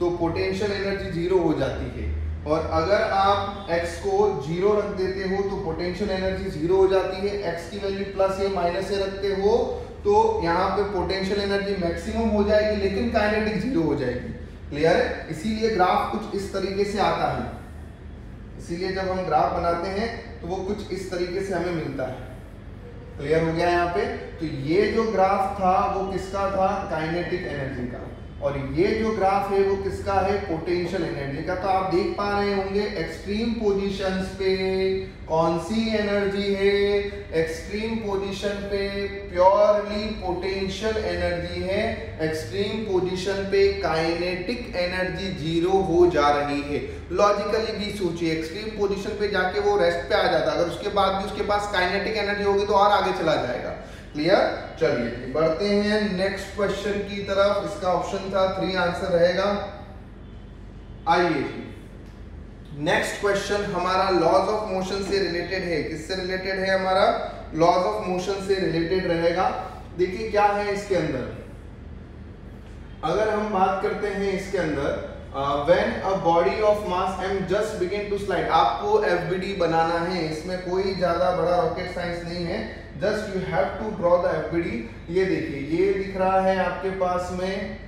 तो पोटेंशियल एनर्जी 0 हो जाती है, और अगर आप x को 0 रख देते हो तो पोटेंशियल एनर्जी 0 हो जाती है। x की वैल्यू प्लस या माइनस से रखते हो तो यहाँ पे पोटेंशियल एनर्जी मैक्सिमम हो जाएगी, लेकिन काइनेटिक 0 हो जाएगी। क्लियर है। इसीलिए ग्राफ कुछ इस तरीके से आता है, इसीलिए जब हम ग्राफ बनाते हैं तो वो कुछ इस तरीके से हमें मिलता है। क्लियर हो गया यहाँ पे। तो ये जो ग्राफ था वो किसका था, काइनेटिक एनर्जी का, और ये जो ग्राफ है वो किसका है, पोटेंशियल एनर्जी का। तो आप देख पा रहे होंगे एक्सट्रीम पोजीशंस पे कौन सी एनर्जी है, एक्सट्रीम पोजीशन पे प्योरली पोटेंशियल एनर्जी है, एक्सट्रीम पोजीशन पे काइनेटिक एनर्जी 0 हो जा रही है। लॉजिकली भी सोचिए, एक्सट्रीम पोजीशन पे जाके वो रेस्ट पे आ जाता, अगर उसके बाद भी उसके पास काइनेटिक एनर्जी होगी तो और आगे चला जाएगा। क्लियर। चलिए बढ़ते हैं नेक्स्ट क्वेश्चन की तरफ। इसका ऑप्शन था 3, आंसर रहेगा। आइए नेक्स्ट क्वेश्चन हमारा लॉज ऑफ मोशन से रिलेटेड है। किससे रिलेटेड है, हमारा लॉज ऑफ मोशन से रिलेटेड रहेगा। देखिए क्या है इसके अंदर, अगर हम बात करते हैं इसके अंदर when a body of mass m just begin to slide, आपको FBD बनाना है, इसमें कोई ज्यादा बड़ा रॉकेट साइंस नहीं है, just you have to draw the FBD। ये देखिए, ये दिख रहा है आपके पास में,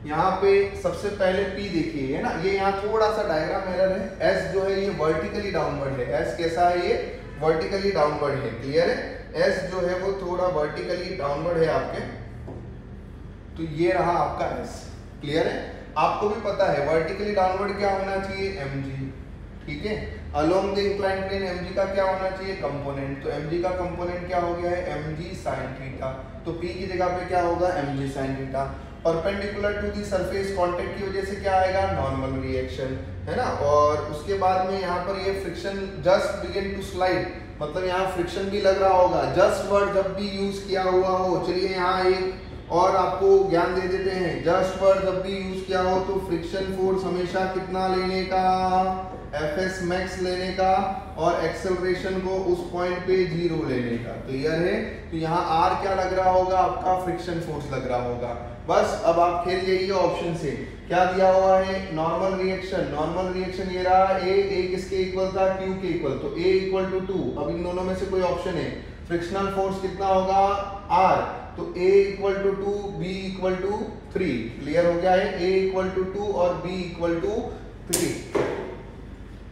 यहाँ पे सबसे पहले P देखिए, है ना, ये यहाँ थोड़ा सा डायग्राम एरर है। S जो है ये वर्टिकली डाउनवर्ड है, S कैसा है, ये वर्टिकली डाउनवर्ड है। क्लियर है। S जो है वो थोड़ा वर्टिकली डाउनवर्ड है आपके, तो ये रहा आपका S। क्लियर है। आपको भी पता है वर्टिकली डाउनवर्ड क्या होना चाहिए, mg, ठीक है। Along the incline plane mg का क्या होना चाहिए, कंपोनेंट, तो mg का कंपोनेंट क्या हो गया है, mg sin थीटा, तो p की जगह पे क्या होगा, mg sin theta. Perpendicular to the surface contact की वजह से क्या आएगा, नॉर्मल रिएक्शन, है ना। और उसके बाद में यहाँ पर ये friction just begin to slide, मतलब यहाँ फ्रिक्शन भी लग रहा होगा। जस्ट वर्ड जब भी यूज किया हुआ हो, चलिए यहाँ एक और आपको ज्ञान दे देते हैं, जस्ट वर्ड जब भी यूज किया हो तो फ्रिक्शन फोर्स हमेशा कितना लेने का, Fs मैक्स लेने का, और एक्सेलरेशन को उस पॉइंट पे 0 लेने का। क्लियर है। तो यहाँ R क्या लग रहा होगा, आपका फ्रिक्शन फोर्स लग रहा होगा। बस अब आप खेल जाइए ऑप्शन से, क्या दिया हुआ है, नॉर्मल रिएक्शन। नॉर्मल रिएक्शन ये रहा, A किसके इक्वल था, Q के इक्वल, तो A इक्वल टू 2। अब इन दोनों में से कोई ऑप्शन है, फ्रिक्शनल फोर्स कितना होगा, R, तो A equal to 2, B equal to 3। Clear हो गया है। A इक्वल टू 2 और B इक्वल टू 3।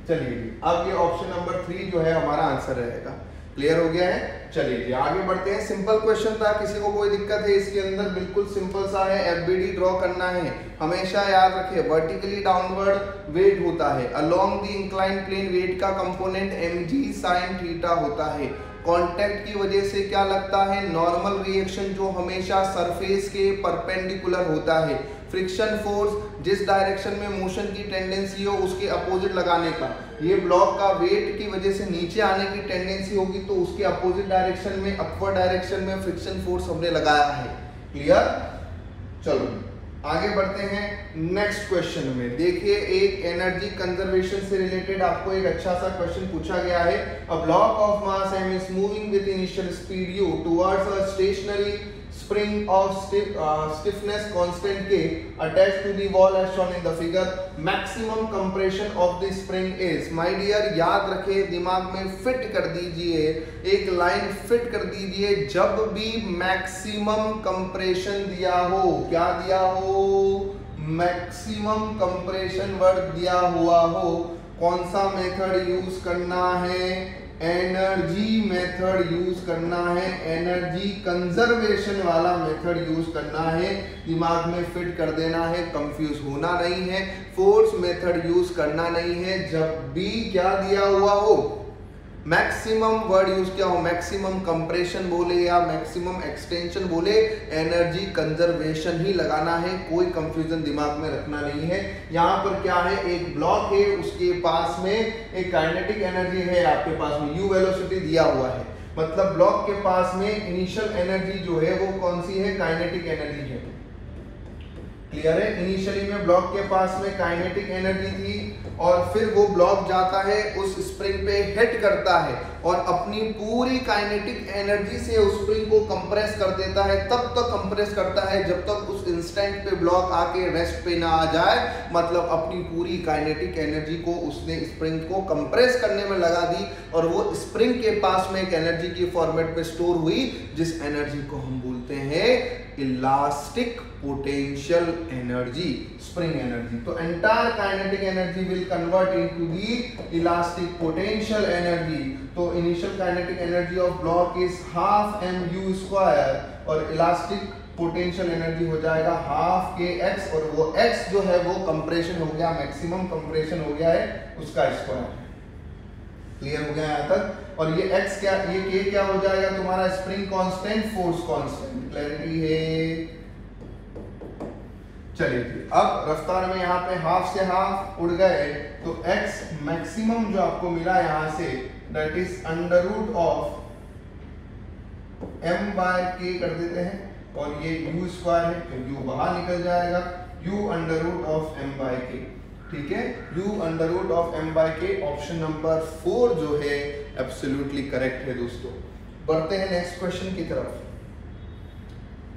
चलिए अब ये ऑप्शन नंबर 3 जो है हमारा आंसर रहेगा। क्लियर हो गया है। चलिए जी आगे बढ़ते हैं। सिंपल क्वेश्चन था, किसी को कोई दिक्कत है इसके अंदर, बिल्कुल सिंपल सा है। FBD ड्रॉ करना है, हमेशा याद रखिए वर्टिकली डाउनवर्ड वेट होता है, along the incline plane weight का कंपोनेंट mg sin थीटा होता है। कांटेक्ट की वजह से क्या लगता है, नॉर्मल रिएक्शन जो हमेशा सरफेस के परपेंडिकुलर होता है। फ्रिक्शन फोर्स जिस डायरेक्शन में मोशन की टेंडेंसी हो उसके अपोजिट लगाने का। ये ब्लॉक का वेट की वजह से नीचे आने की टेंडेंसी होगी तो उसके अपोजिट डायरेक्शन में, अपवर्ड डायरेक्शन में फ्रिक्शन फोर्स हमने लगाया है। क्लियर। चलो आगे बढ़ते हैं नेक्स्ट क्वेश्चन में। देखिए एक एनर्जी कंजर्वेशन से रिलेटेड आपको एक अच्छा सा क्वेश्चन पूछा गया है। A block of mass m is moving with initial speed u towards a stationary spring of stiffness constant k attached to the wall as shown in the figure. Maximum compression of the spring is, my dear याद रखे, दिमाग में fit कर दीजिए, एक line fit कर दीजिए, जब भी मैक्सिमम कंप्रेशन दिया हो, क्या दिया हो, मैक्सिमम कंप्रेशन वर्ड दिया हुआ हो, कौन सा मेथड यूज करना है, एनर्जी मेथड यूज करना है, एनर्जी कंजर्वेशन वाला मेथड यूज करना है, दिमाग में फिट कर देना है, कंफ्यूज होना नहीं है, फोर्स मेथड यूज करना नहीं है। जब भी क्या दिया हुआ हो, मैक्सिमम वर्ड यूज किया हो, मैक्सिमम कंप्रेशन बोले या मैक्सिमम एक्सटेंशन बोले, एनर्जी कंजर्वेशन ही लगाना है, कोई कंफ्यूजन दिमाग में रखना नहीं है। यहाँ पर क्या है, एक ब्लॉक है, उसके पास में एक काइनेटिक एनर्जी है, आपके पास में u वेलोसिटी दिया हुआ है, मतलब ब्लॉक के पास में इनिशियल एनर्जी जो है वो कौन सी है, काइनेटिक एनर्जी है। क्लियर है, इनिशियली में ब्लॉक के पास में काइनेटिक एनर्जी थी और फिर वो ब्लॉक जाता है उस स्प्रिंग पे हिट करता है और अपनी पूरी काइनेटिक एनर्जी से उस स्प्रिंग को कंप्रेस कर देता है। तब तक कंप्रेस करता है जब तक उस इंस्टेंट पे ब्लॉक आके रेस्ट पे ना आ जाए, मतलब अपनी पूरी काइनेटिक एनर्जी को उसने स्प्रिंग को कंप्रेस करने में लगा दी और वो स्प्रिंग के पास में एक एनर्जी की फॉर्मेट पे स्टोर हुई, जिस एनर्जी को हम बोलते हैं elastic potential energy, spring energy. तो entire kinetic energy will convert into the elastic potential energy. तो initial kinetic energy of block is half mu² और इलास्टिक पोटेंशियल एनर्जी हो जाएगा हाफ kx, और वो x जो है वो कंप्रेशन हो गया, मैक्सिमम कंप्रेशन हो गया है उसका स्क्वायर। क्लियर हो गया यहाँ तक। और ये x क्या, ये k क्या हो जाएगा तुम्हारा, spring constant, force constant. Clarity है। चलिए अब रफ्तार में यहाँ पे हाफ से हाफ उड़ गए, तो x मैक्सिमम जो आपको मिला यहाँ से, that is under root of m/k कर देते हैं, और ये u² है तो u बाहर निकल जाएगा, u under root of m/k। ठीक है, u under root of m/k। ऑप्शन नंबर 4 जो है एब्सोल्युटली करेक्ट है दोस्तों। बढ़ते हैं नेक्स्ट क्वेश्चन की तरफ।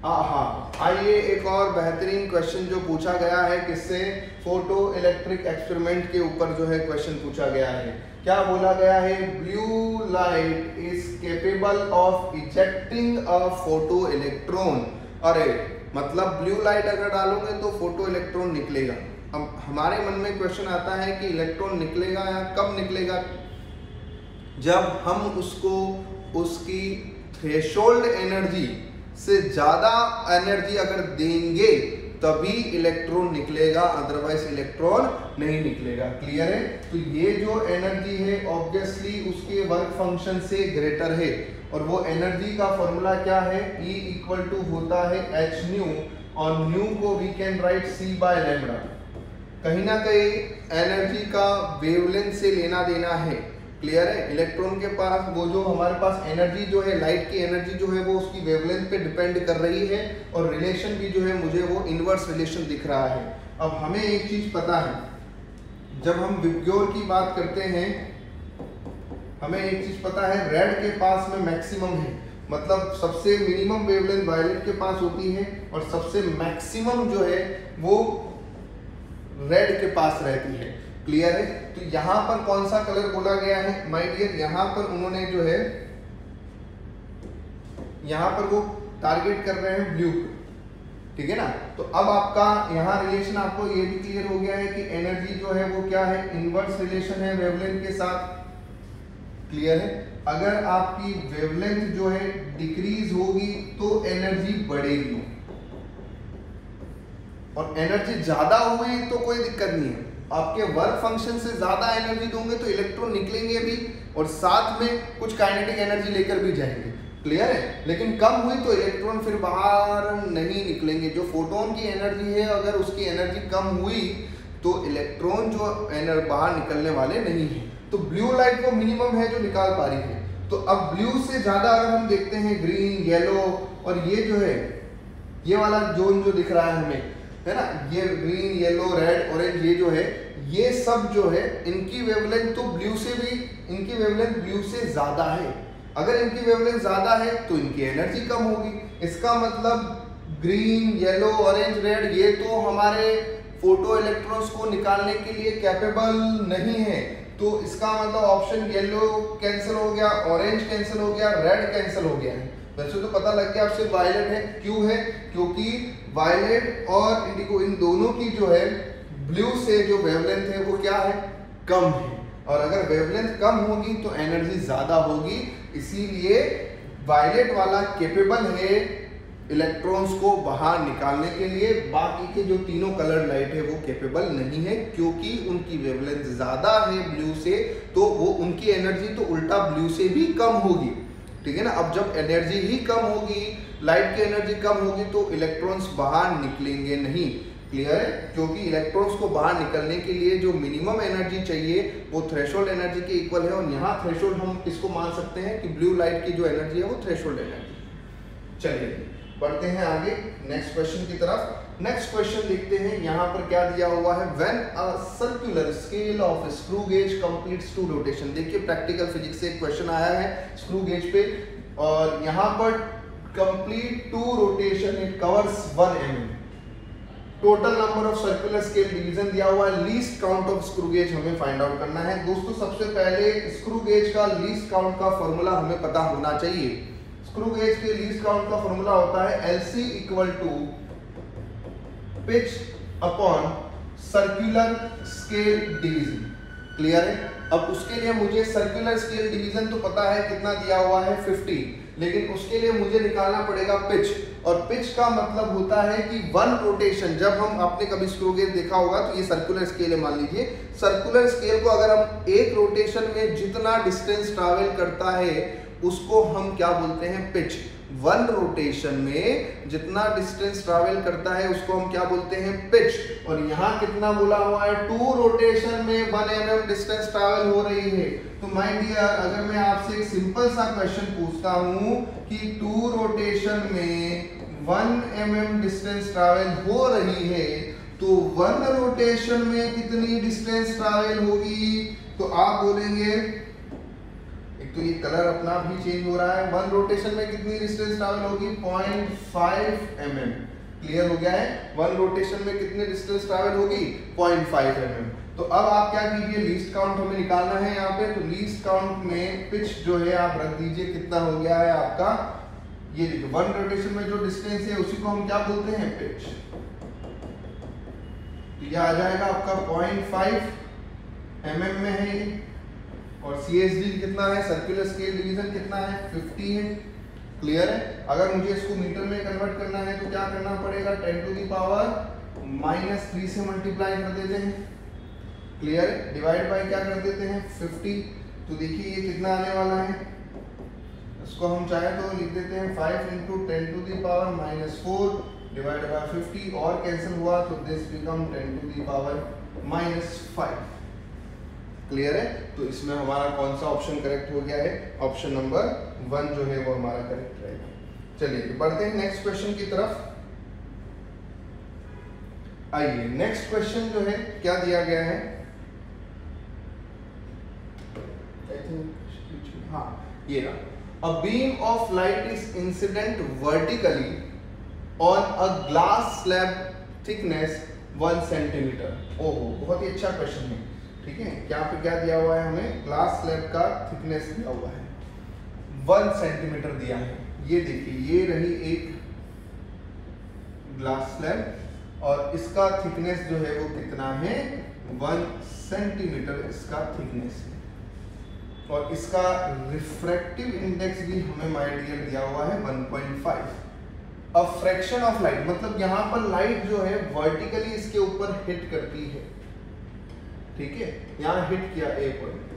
आइए एक और बेहतरीन क्वेश्चन जो पूछा गया है, किससे, फोटो इलेक्ट्रिक एक्सपेरिमेंट के ऊपर जो है क्वेश्चन पूछा गया है। क्या बोला गया है, blue light is capable of ejecting a photo electron. अरे मतलब ब्लू लाइट अगर डालोगे तो फोटो इलेक्ट्रॉन निकलेगा। अब हमारे मन में क्वेश्चन आता है कि इलेक्ट्रॉन निकलेगा या कब निकलेगा, जब हम उसको उसकी थ्रेशोल्ड एनर्जी से ज्यादा एनर्जी अगर देंगे तभी इलेक्ट्रॉन निकलेगा, अदरवाइज इलेक्ट्रॉन नहीं निकलेगा। क्लियर है। तो ये जो एनर्जी है ऑब्वियसली उसके वर्क फंक्शन से ग्रेटर है, और वो एनर्जी का फॉर्मूला क्या है, E इक्वल टू होता है h न्यू, और न्यू को वी कैन राइट c/λ। कहीं ना कहीं एनर्जी का वेवलेंथ से लेना देना है। क्लियर है। इलेक्ट्रॉन के पास वो जो हमारे पास एनर्जी जो है, लाइट की एनर्जी जो है वो उसकी वेवलेंथ पे डिपेंड कर रही है, और रिलेशन भी जो है मुझे वो इनवर्स रिलेशन दिख रहा है। अब हमें एक चीज पता है, जब हम विबग्योर की बात करते हैं, हमें एक चीज पता है, रेड के पास में मैक्सिमम है, मतलब सबसे मिनिमम वेवलेंथ वायलेट के पास होती है, और सबसे मैक्सिमम जो है वो रेड के पास रहती है। क्लियर है। तो यहां पर कौन सा कलर बोला गया है माय डियर, यहां पर उन्होंने जो है यहां पर वो टारगेट कर रहे हैं ब्लू। ठीक है ना। तो अब आपका यहाँ रिलेशन आपको ये भी क्लियर हो गया है कि एनर्जी जो है वो क्या है, इनवर्स रिलेशन है वेवलेंथ के साथ। क्लियर है। अगर आपकी वेवलेंथ जो है डिक्रीज होगी तो एनर्जी बढ़ेगी, और एनर्जी ज्यादा हुई तो कोई दिक्कत नहीं है, आपके वर्क फंक्शन से ज्यादा एनर्जी दोगे तो इलेक्ट्रॉन निकलेंगे भी, और साथ में कुछ काइनेटिक एनर्जी लेकर भी जाएंगे। क्लियर है। लेकिन कम हुई तो इलेक्ट्रॉन फिर बाहर नहीं निकलेंगे। जो फोटोन की एनर्जी है, अगर उसकी एनर्जी कम हुई तो इलेक्ट्रॉन जो बाहर निकलने वाले नहीं है। तो ब्लू लाइट वो मिनिमम है जो निकाल पा रही है। तो अब ब्लू से ज्यादा अगर हम देखते हैं ग्रीन, येलो, और ये जो है ये वाला जोन जो दिख रहा है हमें, है ना, ये ग्रीन, येलो, रेड, ऑरेंज, ये जो है, ये सब जो है इनकी वेवलेंथ तो ब्लू से भी, इनकी वेवलेंथ ब्लू से ज्यादा है। अगर इनकी वेवलेंथ ज्यादा है तो इनकी एनर्जी कम होगी। इसका मतलब ग्रीन, येलो, ऑरेंज, रेड ये तो हमारे फोटो इलेक्ट्रॉन्स को निकालने के लिए कैपेबल नहीं है। तो इसका मतलब ऑप्शन येलो कैंसिल हो गया, ऑरेंज कैंसिल हो गया, रेड कैंसिल हो गया है। वैसे तो पता लग गया आपसे वायलेट है। क्यों है? क्योंकि वायलेट और इंडिगो इन दोनों की जो है ब्लू से जो वेवलेंथ है वो क्या है, कम है। और अगर वेवलेंथ कम होगी तो एनर्जी ज़्यादा होगी। इसीलिए वायलेट वाला केपेबल है इलेक्ट्रॉन्स को बाहर निकालने के लिए, बाकी के जो तीनों कलर लाइट है वो केपेबल नहीं है, क्योंकि उनकी वेवलेंथ ज़्यादा है ब्लू से, तो वो उनकी एनर्जी तो उल्टा ब्लू से भी कम होगी। ठीक है ना। अब जब एनर्जी ही कम होगी, लाइट की एनर्जी कम होगी, तो इलेक्ट्रॉन्स बाहर निकलेंगे नहीं। क्लियर है। क्योंकि इलेक्ट्रॉन्स को बाहर निकलने के लिए जो मिनिमम एनर्जी चाहिए वो थ्रेशोल्ड एनर्जी के इक्वल है, और यहाँ थ्रेशोल्ड हम किसको मान सकते हैं कि ब्लू लाइट की जो एनर्जी है वो थ्रेशोल्ड एनर्जी। चलिए बढ़ते हैं आगे नेक्स्ट क्वेश्चन की तरफ। नेक्स्ट क्वेश्चन देखते हैं, यहाँ पर क्या दिया हुआ है, when a circular scale of screw gauge completes two rotation. देखिए प्रैक्टिकल फिजिक्स से एक क्वेश्चन आया है स्क्रू गेज पे, और यहाँ पर complete two rotation it covers 1 mm। Total number of circular scale division दिया हुआ है, least count of screw gauge हमें फाइंड आउट करना है। दोस्तों सबसे पहले स्क्रू गेज का लीस्ट काउंट का फॉर्मूला हमें पता होना चाहिए। स्क्रू गेज के लीस्ट काउंट का फॉर्मूला होता है LC equal to pitch upon circular scale division. Clear है। अब उसके लिए मुझे सर्कुलर स्केल डिवीजन तो पता है कितना दिया हुआ है 50, लेकिन उसके लिए मुझे निकालना पड़ेगा पिच, और पिच का मतलब होता है कि 1 रोटेशन। जब हम आपने कभी स्क्रू गेज देखा होगा तो ये सर्कुलर स्केल है, मान लीजिए सर्कुलर स्केल को अगर हम एक रोटेशन में जितना डिस्टेंस ट्रैवल करता है उसको हम क्या बोलते हैं, पिच। 1 रोटेशन में जितना डिस्टेंस ट्रैवल करता है उसको हम क्या बोलते हैं, पिच। और यहाँ कितना बोला हुआ है, 2 रोटेशन में 1 mm डिस्टेंस ट्रैवल हो रही है। तो माय डियर, अगर मैं आपसे एक सिंपल सा क्वेश्चन पूछता हूँ कि 2 रोटेशन में 1 mm डिस्टेंस ट्रैवल हो रही है, तो 1 रोटेशन में कितनी डिस्टेंस ट्रैवल होगी, तो आप बोलेंगे, तो ये कलर अपना भी चेंज हो रहा है, 1 रोटेशन में कितनी डिस्टेंस ट्रैवल होगी, 0.5 mm। क्लियर हो गया है। 1 रोटेशन में कितनी डिस्टेंस ट्रैवल होगी, 0.5 mm। तो अब आप क्या कीजिए, लीस्ट काउंट हमें निकालना है यहाँ पे। तो लीस्ट काउंट में पिच जो है आप रख दीजिए, कितना हो गया है आपका, ये देखिए 1 रोटेशन में जो डिस्टेंस है उसी को हम क्या बोलते हैं, पिच। तो ये आ जाएगा आपका 0.5 mm में है, और CSD कितना है, सर्कुलर स्केल डिवीजन कितना है, 50 है। क्लियर है। अगर मुझे इसको मीटर में कन्वर्ट करना है तो क्या करना पड़ेगा, 10 to the power -3 से मल्टीप्लाई कर देते हैं। क्लियर है। डिवाइड बाय क्या कर देते हैं, 50। तो देखिए ये कितना आने वाला है, इसको हम चाहे तो लिख देते हैं 5 × 10 to the power -4 divide by 50, और कैंसिल हुआ तो this become 10 to the power -5। Clear है। तो इसमें हमारा कौन सा ऑप्शन करेक्ट हो गया है, ऑप्शन नंबर 1 जो है वो हमारा करेक्ट रहेगा। चलिए बढ़ते हैं नेक्स्ट क्वेश्चन की तरफ। आइए नेक्स्ट क्वेश्चन जो है क्या दिया गया है, हाँ ये रहा, a beam of light is incident vertically on a glass slab thickness 1 centimetre. ओहो बहुत ही अच्छा क्वेश्चन है। ठीक है। यहाँ पे क्या दिया हुआ है, हमें ग्लास स्लैब का थिकनेस दिया हुआ है 1 सेंटीमीटर दिया है। ये देखिए ये रही एक ग्लास स्लैब, और इसका थिकनेस जो है वो कितना है, 1 सेंटीमीटर इसका थिकनेस है, और इसका रिफ्रैक्टिव इंडेक्स भी हमें माय डियर दिया हुआ है 1.5। अ फ्रैक्शन ऑफ लाइट, मतलब यहाँ पर लाइट जो है वर्टिकली इसके ऊपर हिट करती है। ठीक है। यहाँ हिट किया ए पॉइंट,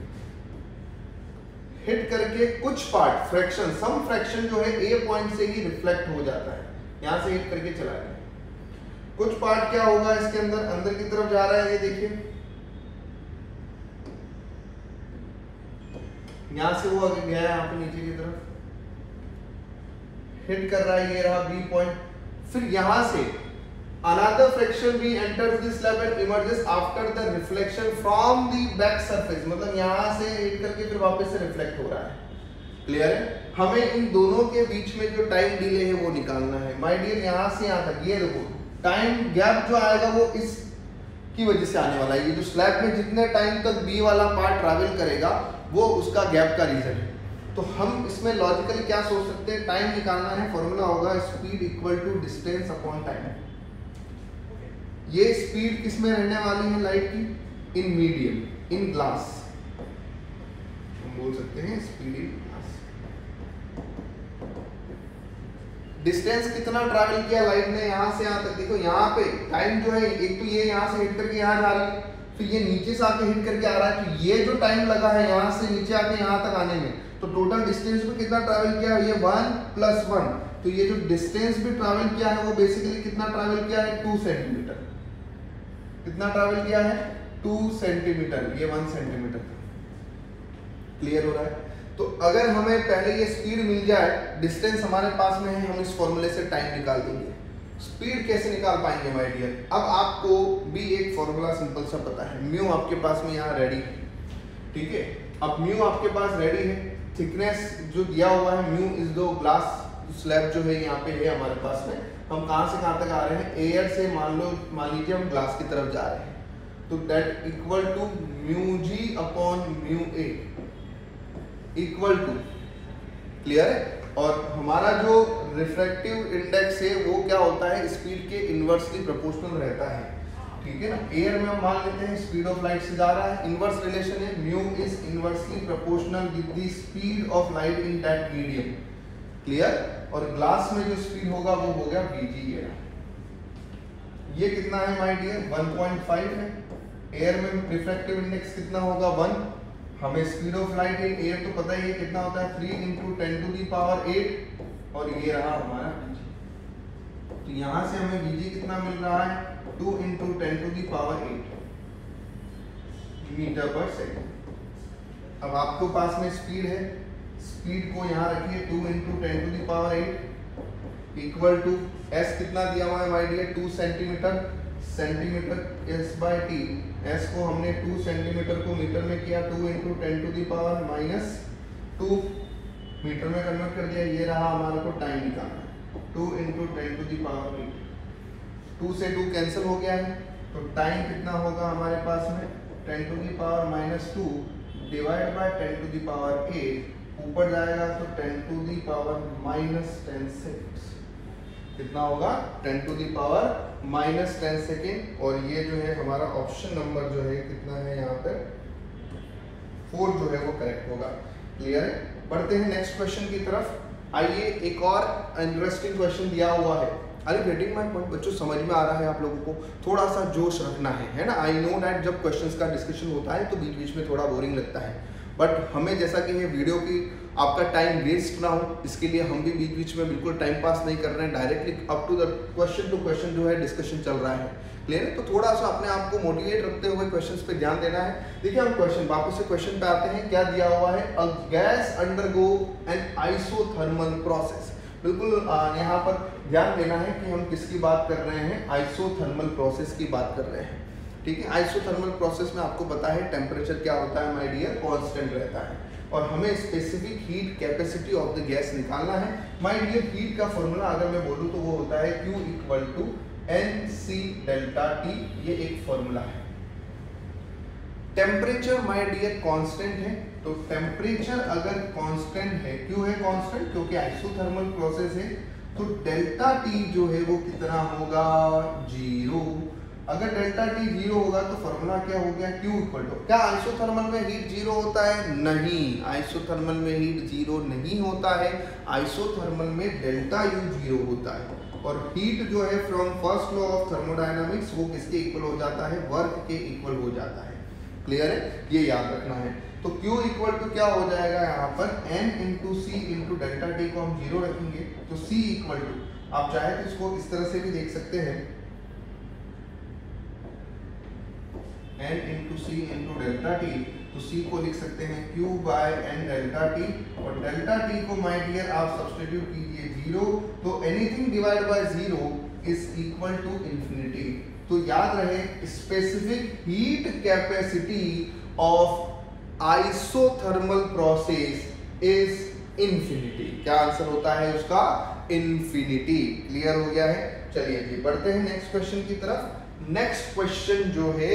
हिट करके कुछ पार्ट फ्रैक्शन, सम फ्रैक्शन जो है ए पॉइंट से ही रिफ्लेक्ट हो जाता है, यहाँ से हिट करके चला गया। कुछ पार्ट क्या होगा इसके अंदर, अंदर की तरफ जा रहा है, ये देखिए यहाँ से वो गया है यहाँ पे नीचे की तरफ, हिट कर रहा है, ये रहा बी पॉइंट। फिर यहाँ से another fraction भी enters the slab and emerges after the reflection from the back surface, मतलब यहाँ से हिट करके फिर वापस से रिफ्लेक्ट हो रहा है। क्लियर है। हमें इन दोनों के बीच में जो टाइम डिले है वो निकालना है। माय डियर यहाँ से यहाँ तक ये देखो टाइम गैप जो आएगा वो इस की वजह से आने वाला है। ये जो स्लैब में जितने टाइम तक बी वाला पार्ट ट्रैवल करेगा वो उसका गैप का रीजन है। तो हम इसमें लॉजिकली क्या सोच सकते हैं, टाइम निकालना है, फॉर्मूला होगा speed equal to distance upon time. ये स्पीड किस में रहने वाली है लाइट की, इन मीडियम, इन ग्लास। बोल सकते हैं स्पीड इन मास। डिस्टेंस कितना ट्रैवल किया लाइट ने यहाँ से यहाँ तक, देखो यहाँ पे टाइम जो है, एक तो ये यहाँ से हिट करके यहाँ जा रहा है, फिर ये नीचे से आके हिट करके आ रहा है, तो ये जो टाइम लगा है यहाँ से नीचे आके यहाँ तक आने में, तो टोटल डिस्टेंस में कितना ट्रैवल किया है, ये 1 + 1, तो ये जो डिस्टेंस भी ट्रैवल किया है वो बेसिकली कितना ट्रैवल किया है, 2 सेंटीमीटर। कितना ट्रैवल किया है, 2 सेंटीमीटर, ये 1 सेंटीमीटर। क्लियर हो रहा है? तो अगर हमें पहले ये स्पीड मिल जाए, डिस्टेंस हमारे पास में है, हम इस फॉर्मूले से टाइम निकाल देंगे। स्पीड कैसे निकाल पाएंगे माय डियर? अब आपको भी एक फॉर्मूला सिंपल सा पता है, म्यू आपके पास में यहाँ रेडी है, ठीक है। अब म्यू आपके पास रेडी है, थिकनेस जो दिया हुआ है म्यू इज दो ग्लास स्लैब जो है यहाँ पे है हमारे पास में, हम कहाँ से कहाँ तक आ रहे हैं, एयर से मान लीजिए हम ग्लास की तरफ जा रहे हैं, तो that equal to mu g upon mu a equal to, clear है। और हमारा जो रिफ्रैक्टिव इंडेक्स है वो क्या होता है, स्पीड के इनवर्सली प्रोपोर्शनल रहता है, ठीक है ना। एयर में हम मान लेते हैं स्पीड ऑफ लाइट से जा रहा है, इनवर्स रिलेशन है, mu is inversely proportional with the speed of light in that medium, clear. और ग्लास में जो स्पीड होगा वो हो गया वीजी एयर। ये कितना है माय डियर, 1.5 है। एयर में रिफ्रैक्टिव इंडेक्स कितना होगा, 1। हमें speed of light in air तो पता ही है कितना होता है, 3 × 10⁸, और ये रहा हमारा Vg। तो यहां से हमें Vg कितना मिल रहा है, 2 × 10⁸ मीटर/सेकंड। अब आपको पास में स्पीड है, स्पीड को यहाँ रखिए 2 × 10⁸ इक्वल टू s कितना दिया हुआ है my dear, 2 centimetre, centimetre s/t, s को हमने 2 सेंटीमीटर को मीटर में किया, 2 × 10⁻², मीटर में कन्वर्ट कर दिया, ये रहा हमारे को टाइम निकालना, 2 × 10⁻²। 2 से 2 कैंसिल हो गया है, तो टाइम कितना होगा हमारे पास में, 10⁻² डिवाइड बाय 10⁸, ऊपर जाएगा तो 10⁻−10 सेकेंड्स। कितना होगा, 10⁻−10 सेकेंड। और ये जो है हमारा ऑप्शन नंबर जो है कितना है यहाँ पर, 4 जो है वो करेक्ट होगा। क्लियर है? बढ़ते हैं नेक्स्ट क्वेश्चन की तरफ। आइए, एक और इंटरेस्टिंग क्वेश्चन दिया हुआ है। अरे गेटिंग माय पॉइंट बच्चों, समझ में आ रहा है आप लोगों को? थोड़ा सा जोश रखना है ना। आई नो दैट जब क्वेश्चंस का डिस्कशन होता है तो बीच बीच में थोड़ा बोरिंग लगता है, बट हमें जैसा कि ये वीडियो की आपका टाइम वेस्ट ना हो, इसके लिए हम भी बीच बीच में बिल्कुल टाइम पास नहीं कर रहे हैं, directly up to the question to question जो है डिस्कशन चल रहा है। क्लियर है? तो थोड़ा सा अपने आप को मोटिवेट रखते हुए क्वेश्चंस पे ध्यान देना है। देखिए, हम वापस से क्वेश्चन पे आते हैं। क्या दिया हुआ है, a gas undergo N isothermal process. बिल्कुल यहाँ पर ध्यान देना है कि हम किसकी बात कर रहे हैं, आइसोथर्मल प्रोसेस की बात कर रहे हैं, ठीक है। आइसोथर्मल प्रोसेस में आपको पता है टेम्परेचर क्या होता है माय डियर, कांस्टेंट रहता है, और हमें specific heat capacity of the gas निकालना है माय डियर। हीट का फॉर्मूला अगर मैं बोलूँ तो वो होता है Q = NC∆T, ये एक फॉर्मूला है। टेम्परेचर माय डियर कांस्टेंट है, तो टेम्परेचर अगर कांस्टेंट है, क्यों है कांस्टेंट, क्योंकि आइसोथर्मल प्रोसेस है, तो डेल्टा टी जो है वो कितना होगा, 0। अगर डेल्टा टी 0 होगा तो फॉर्मूला क्या हो गया, Q = क्या आइसोथर्मल में हीट 0 होता है? नहीं, आइसोथर्मल में हीट 0 नहीं होता है। आइसोथर्मल में डेल्टा U 0 होता है, और हीट जो है from first law of thermodynamics वो किसके इक्वल हो जाता है, वर्क के इक्वल हो जाता है। क्लियर है? ये याद रखना है। तो Q = क्या हो जाएगा यहाँ पर, N × C × डेल्टा टी को हम 0 रखेंगे, तो C = आप चाहे तो इसको इस तरह से भी देख सकते हैं, N × C × डेल्टा टी, तो C को लिख सकते हैं Q/N डेल्टा टी, और डेल्टा टी को माय डियर आप सब्स्टिट्यूट कीजिए 0, तो anything divide by 0 is equal to infinity. तो याद रहे, specific heat capacity of isothermal process is infinity. क्या आंसर होता है उसका, इंफिनिटी। क्लियर हो गया है? चलिए जी, बढ़ते हैं नेक्स्ट क्वेश्चन की तरफ। नेक्स्ट क्वेश्चन जो है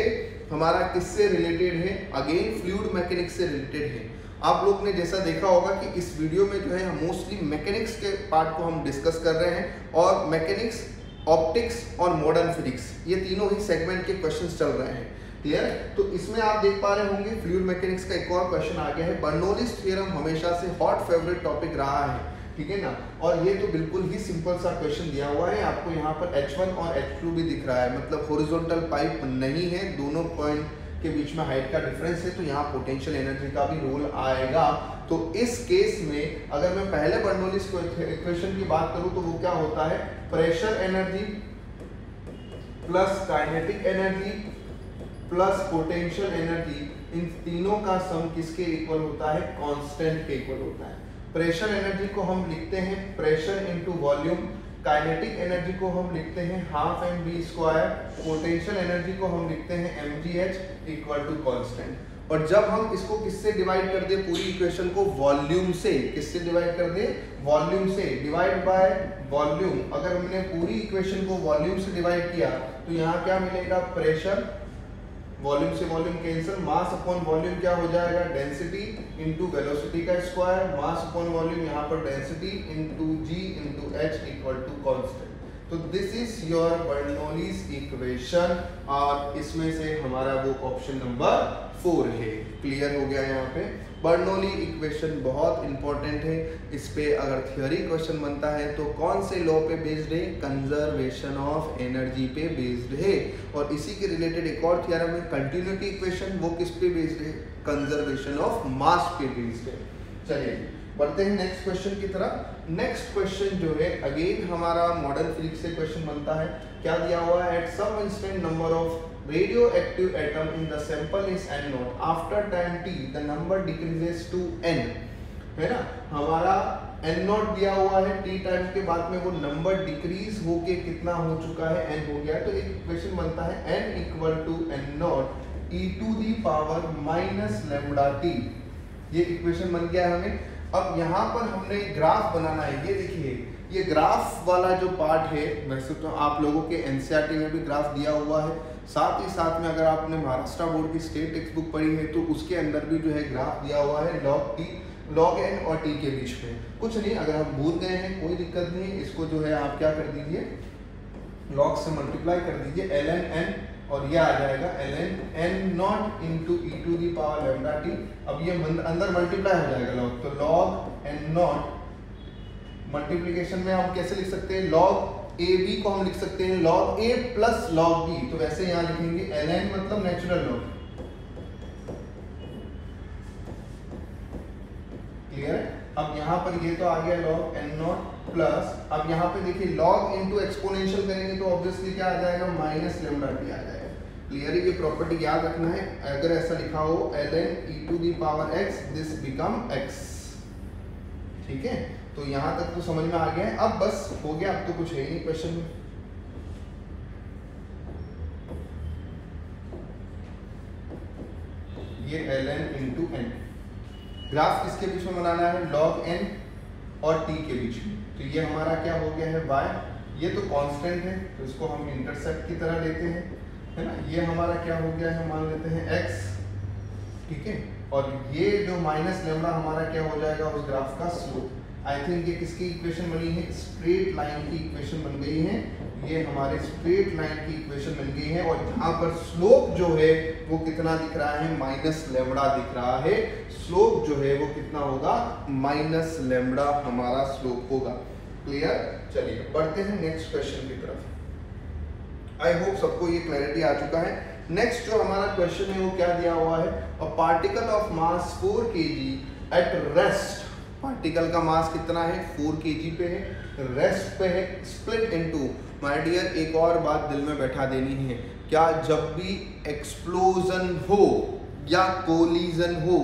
हमारा किससे रिलेटेड है, अगेन फ्लूइड मैकेनिक्स से रिलेटेड है। आप लोग ने जैसा देखा होगा कि इस वीडियो में जो है हम मोस्टली मैकेनिक्स के पार्ट को हम डिस्कस कर रहे हैं, और मैकेनिक्स, ऑप्टिक्स और मॉडर्न फिजिक्स, ये तीनों ही सेगमेंट के क्वेश्चंस चल रहे हैं। क्लियर है? तो इसमें आप देख पा रहे होंगे फ्लूइड मैकेनिक्स का एक और क्वेश्चन आ गया है। बर्नौलीज थ्योरम हमेशा से हॉट फेवरेट टॉपिक रहा है, ठीक है ना। और ये तो बिल्कुल ही सिंपल सा क्वेश्चन दिया हुआ है आपको, यहाँ पर H1 और H2 भी दिख रहा है, मतलब हॉरिजॉन्टल पाइप नहीं है, दोनों पॉइंट के बीच में हाइट का डिफरेंस है, तो यहाँ पोटेंशियल एनर्जी का भी रोल आएगा। तो इस केस में अगर मैं पहले बर्नौलीज इक्वेशन की बात करूं तो वो क्या होता है, pressure energy plus kinetic energy plus potential energy, इन तीनों का सम किसके इक्वल होता है, कांस्टेंट के इक्वल होता है। प्रेशर एनर्जी को हम लिखते हैं pressure into volume, kinetic energy को हम लिखते हैं हाफ mv², पोटेंशियल एनर्जी को हम लिखते हैं mgh इक्वल टू कांस्टेंट। और जब हम इसको किससे डिवाइड कर दे, पूरी इक्वेशन को वॉल्यूम से, किससे डिवाइड कर दे, वॉल्यूम से, डिवाइड बाय वॉल्यूम। अगर हमने पूरी इक्वेशन को वॉल्यूम से डिवाइड किया तो यहाँ क्या मिलेगा, प्रेशर, वॉल्यूम से volume cancel, mass upon volume क्या हो जाएगा, डेंसिटी इनटू वेलोसिटी का स्क्वायर, मास अपॉन वॉल्यूम यहाँ पर density into g into h equal to constant. तो this is your Bernoulli's equation, और इसमें से हमारा वो ऑप्शन नंबर 4 है। क्लियर हो गया यहाँ पे। बर्नौली इक्वेशन बहुत इंपॉर्टेंट है, इस पे अगर थियोरी क्वेश्चन बनता है तो कौन से लॉ पे बेस्ड है, कंजर्वेशन ऑफ एनर्जी पे बेस्ड है। और इसी के रिलेटेड एक और थ्योरम है कंटिन्यूटी इक्वेशन, वो किस पे बेस्ड है, कंजर्वेशन ऑफ मास पे बेस्ड है। चलिए बढ़ते हैं नेक्स्ट क्वेश्चन की तरफ। नेक्स्ट क्वेश्चन जो है अगेन हमारा मॉडर्न फिजिक्स से क्वेश्चन बनता है। क्या दिया हुआ है, at some instant number of radioactive atom in the sample is n0, after time t the number decreases to n, है ना। हमारा n0 दिया हुआ है, t टाइम के बाद में वो नंबर डिक्रीज होके कितना हो चुका है, n हो गया है। तो एक इक्वेशन बनता है n equal to n0 e to the power minus lambda t, ये इक्वेशन बन गया है हमें। अब यहाँ पर हमने ग्राफ बनाना है, ये देखिए ये ग्राफ वाला जो पार्ट है, वैसे तो आप लोगों के एनसीईआरटी में भी ग्राफ दिया हुआ है, साथ ही साथ में अगर आपने महाराष्ट्र बोर्ड की स्टेट टेक्स्ट बुक पढ़ी है तो उसके अंदर भी जो है ग्राफ दिया हुआ है log n और t के बीच में। कुछ नहीं, अगर हम भूल गए हैं कोई दिक्कत नहीं है, इसको जो है आप क्या कर दीजिए, log से मल्टीप्लाई कर दीजिए ln n, और ये आ जाएगा ln n0 into e to the power lambda t। अब ये अंदर मल्टीप्लाई हो जाएगा log, तो log n0 मल्टीप्लिकेशन में हम कैसे लिख सकते हैं, log ab को हम लिख सकते हैं log a plus log b, तो वैसे यहाँ लिखेंगे ln मतलब नेचुरल लॉग। क्लियर है। अब यहाँ पर ये तो आ गया log n0 प्लस, अब यहाँ पे देखिए log इनटू एक्सपोनेंशियल करेंगे तो ऑब्वियसली क्या आ जाएगा, माइनस लैम्डा टी आ जाएगा। क्लियर है, ये प्रॉपर्टी याद रखना है, अगर ऐसा लिखा हो ln e to the power x दिस बिकम x, ठीक है। तो यहाँ तक तो समझ में आ गया है, अब बस हो गया, अब तो कुछ है ही नहीं क्वेश्चन में। ये ln इंटू n, ग्राफ किसके बीच में बनाना है, log n और t के बीच में। तो ये हमारा क्या हो गया है y, ये तो कांस्टेंट है तो इसको हम इंटरसेप्ट की तरह लेते हैं, है ना। ये हमारा क्या हो गया है, मान लेते हैं x, ठीक है। और ये जो माइनस लैम्डा हमारा क्या हो जाएगा, उस ग्राफ का स्लोप। आई थिंक ये किसकी इक्वेशन बनी है, स्ट्रेट लाइन की इक्वेशन बन गई है, ये हमारे स्ट्रेट लाइन की इक्वेशन बन गई है। और यहाँ पर स्लोप जो है वो कितना दिख रहा है, माइनस लैम्डा दिख रहा है। स्लोप जो है वो कितना होगा, माइनस लैम्डा हमारा स्लोप होगा। क्लियर। चलिए बढ़ते हैं नेक्स्ट क्वेश्चन की तरफ। आई होप सबको ये क्लैरिटी आ चुका है। नेक्स्ट जो हमारा क्वेश्चन है वो क्या दिया हुआ है, a particle of mass 4 kg at rest. Particle का मास कितना है, 4 kg पे है, रेस्ट पे है, स्प्लिट इनटू। माय डियर एक और बात दिल में बैठा देनी है, क्या जब भी एक्सप्लोजन हो या कोलिजन हो,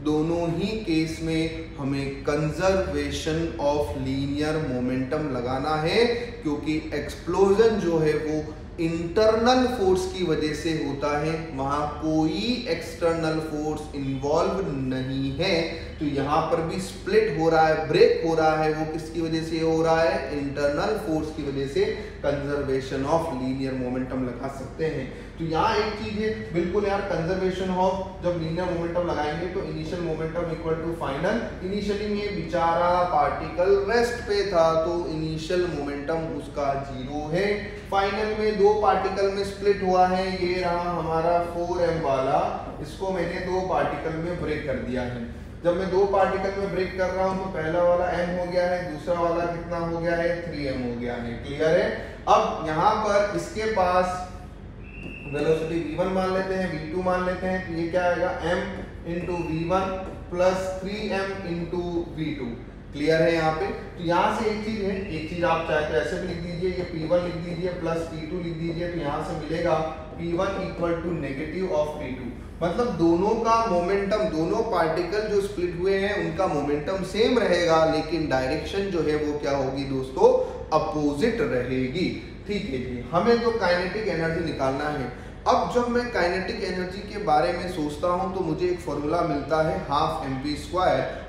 दोनों ही केस में हमें कंजर्वेशन ऑफ लीनियर मोमेंटम लगाना है, क्योंकि एक्सप्लोजन जो है वो इंटरनल फोर्स की वजह से होता है, वहां कोई एक्सटर्नल फोर्स इन्वॉल्व नहीं है। तो यहाँ पर भी स्प्लिट हो रहा है, ब्रेक हो रहा है, वो किसकी वजह से हो रहा है? इंटरनल फोर्स की वजह से। कंजर्वेशन ऑफ लीनियर मोमेंटम लगा सकते हैं। तो यहाँ एक चीज है बिल्कुल यार, कंजर्वेशन ऑफ जब लीनियर मोमेंटम लगाएंगे तो initial momentum equal to final. Initially में बेचारा पार्टिकल रेस्ट पे था तो इनिशियल मोमेंटम उसका 0 है। फाइनल में दो पार्टिकल में स्प्लिट हुआ है, ये रहा हमारा 4m वाला, इसको मैंने दो पार्टिकल में ब्रेक कर दिया है। जब मैं दो पार्टिकल में ब्रेक कर रहा हूं तो पहला वाला m हो गया है, दूसरा वाला कितना हो गया है? 3m हो गया है। क्लियर है? अब यहाँ पर इसके पास वेलोसिटी v1 मान लेते हैं, v2 मान लेते हैं, तो ये क्या आएगा? m into v1 plus 3m into v2। Clear है यहाँ पे? तो यहाँ से एक चीज है, एक चीज आप चाहे तो ऐसे भी लिख दीजिए, ये p1 लिख दीजिए प्लस p2 लिख दीजिए, तो यहाँ से मिलेगा p1 equal to negative of p2। मतलब दोनों का मोमेंटम, दोनों पार्टिकल जो स्प्लिट हुए हैं उनका मोमेंटम सेम रहेगा, लेकिन डायरेक्शन जो है वो क्या होगी दोस्तों? अपोजिट रहेगी। ठीक है जी, हमें तो काइनेटिक एनर्जी निकालना है। अब जब मैं काइनेटिक एनर्जी के बारे में सोचता हूं तो मुझे एक फॉर्मूला मिलता है हाफ mv²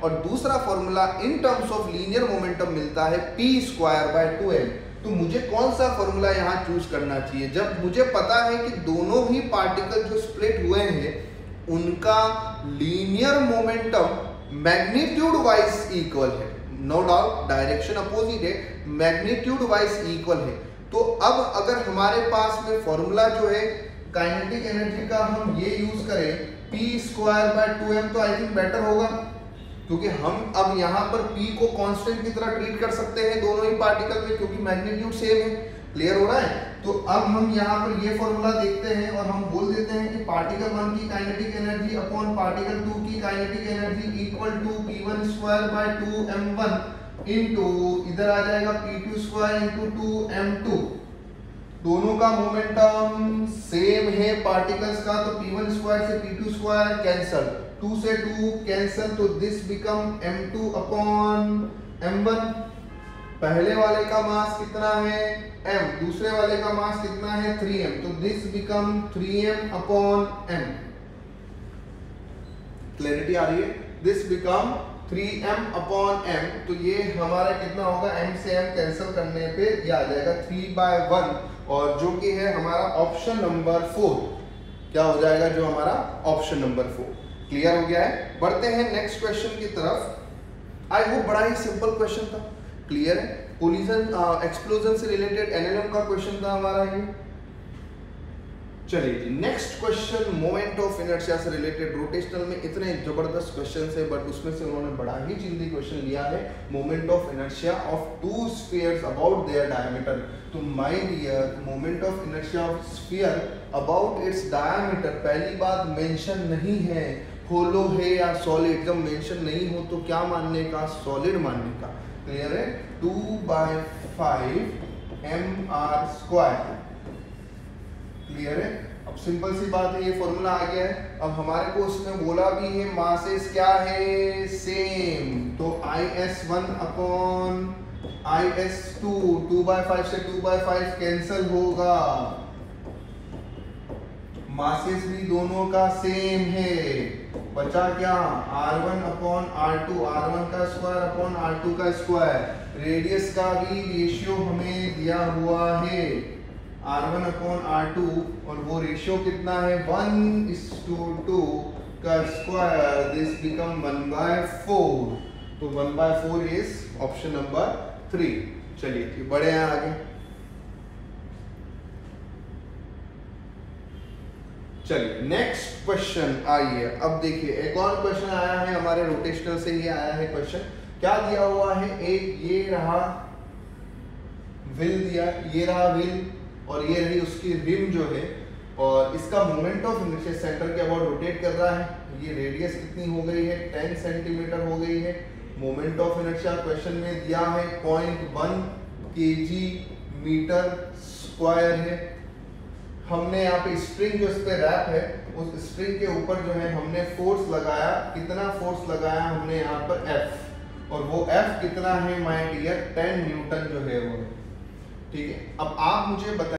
और दूसरा formula in terms of linear momentum मिलता है p²/2m। तो मुझे कौन सा फॉर्मूला यहाँ चूज करना चाहिए? जब मुझे पता है कि दोनों ही पार्टिकल जो स्प्लिट हुए हैं उनका linear momentum magnitude wise equal है, नो डाउट डायरेक्शन अपोजिट है, मैग्नीट्यूड वाइज इक्वल है। तो अब अगर हमारे पास में फॉर्मूला जो है काइनेटिक एनर्जी का हम ये यूज करें p²/2m, तो आई थिंक बेटर होगा, क्योंकि हम अब यहाँ पर p को कांस्टेंट की तरह ट्रीट कर सकते हैं दोनों ही पार्टिकल में, क्योंकि मैग्नीट्यूड सेम है। क्लियर हो रहा है? तो अब हम यहाँ पर ये फॉर्मूला देखते हैं और हम बोल देते हैं कि पार्टिकल 1 की काइनेटिक एनर्जी अपॉन पार्टिकल 2 की kinetic energy equal to p1²/2m1 into इधर आ जाएगा p2² इंटू 2m2। दोनों का मोमेंटम सेम है पार्टिकल्स का, तो p1² से p2² कैंसल, 2 से 2 कैंसल, तो this become m2 upon m1। पहले वाले का मास कितना है? m, दूसरे वाले का मास कितना है? 3m, तो this become 3m upon m। Clarity आ रही है? This become 3m upon m, तो ये हमारा कितना होगा? m से m कैंसिल करने पे ये आ जाएगा 3/1, और जो कि है हमारा ऑप्शन नंबर 4। क्या हो जाएगा? जो हमारा ऑप्शन नंबर 4। क्लियर हो गया है? बढ़ते हैं नेक्स्ट क्वेश्चन की तरफ। आई होप बड़ा ही सिंपल क्वेश्चन था। क्लियर है? कोलिजन एक्सप्लोजन से रिलेटेड एनएलएम का क्वेश्चन था हमारा ये। चलिए जी, next question moment of inertia से रिलेटेड। रोटेशनल में इतने जबरदस्त क्वेश्चंस है, बट उसमें से उन्होंने बड़ा ही जल्दी क्वेश्चन लिया है, moment of inertia of two spheres about their diameter. तो my dear, moment of inertia of sphere about its diameter पहली बात मेंशन नहीं है, होलो है या सॉलिड। जब मेंशन नहीं हो तो क्या मानने का? सॉलिड मानने का। क्लियर है? 2/5 mr²। क्लियर है? अब सिंपल सी बात है, ये फॉर्मूला आ गया है। अब हमारे को उसमें बोला भी है मासेस क्या है? सेम, तो is1 अपॉन is2, 2/5 से 2/5 कैंसल होगा, मासेस भी दोनों का सेम है, बचा क्या? r1 अपॉन r2, r1 का स्क्वायर अपॉन r2 का स्क्वायर। रेडियस का भी रेशियो हमें दिया हुआ है r1 अपॉन r2, और वो रेशियो कितना है? 1:2 का स्क्वायर, दिस बिकम 1/4। तो 1/4 इज ऑप्शन नंबर 3। चलिए बढ़े हैं आगे। चलिए नेक्स्ट क्वेश्चन आइए। अब देखिए एक और क्वेश्चन आया है हमारे रोटेशनल से ही आया है क्वेश्चन। क्या दिया हुआ है? एक ये रहा व्हील दिया, ये रहा व्हील, और ये रही उसकी रिम जो है, और इसका मोमेंट ऑफ इनर्शिया सेंटर के अबाउट रोटेट कर रहा है। ये रेडियस कितनी हो गई है? 10 सेंटीमीटर हो गई है। मोमेंट ऑफ इनर्शिया क्वेश्चन में दिया है 0.1 kg/m² है। हमने यहाँ पे स्प्रिंग जो इस पे रैप है, उस स्प्रिंग के ऊपर जो है हमने फोर्स लगाया। कितना फोर्स लगाया हमने यहाँ पर? F, और वो F कितना है माय डियर? 10 न्यूटन जो है वो। ठीक है, अब आप मुझे बताइए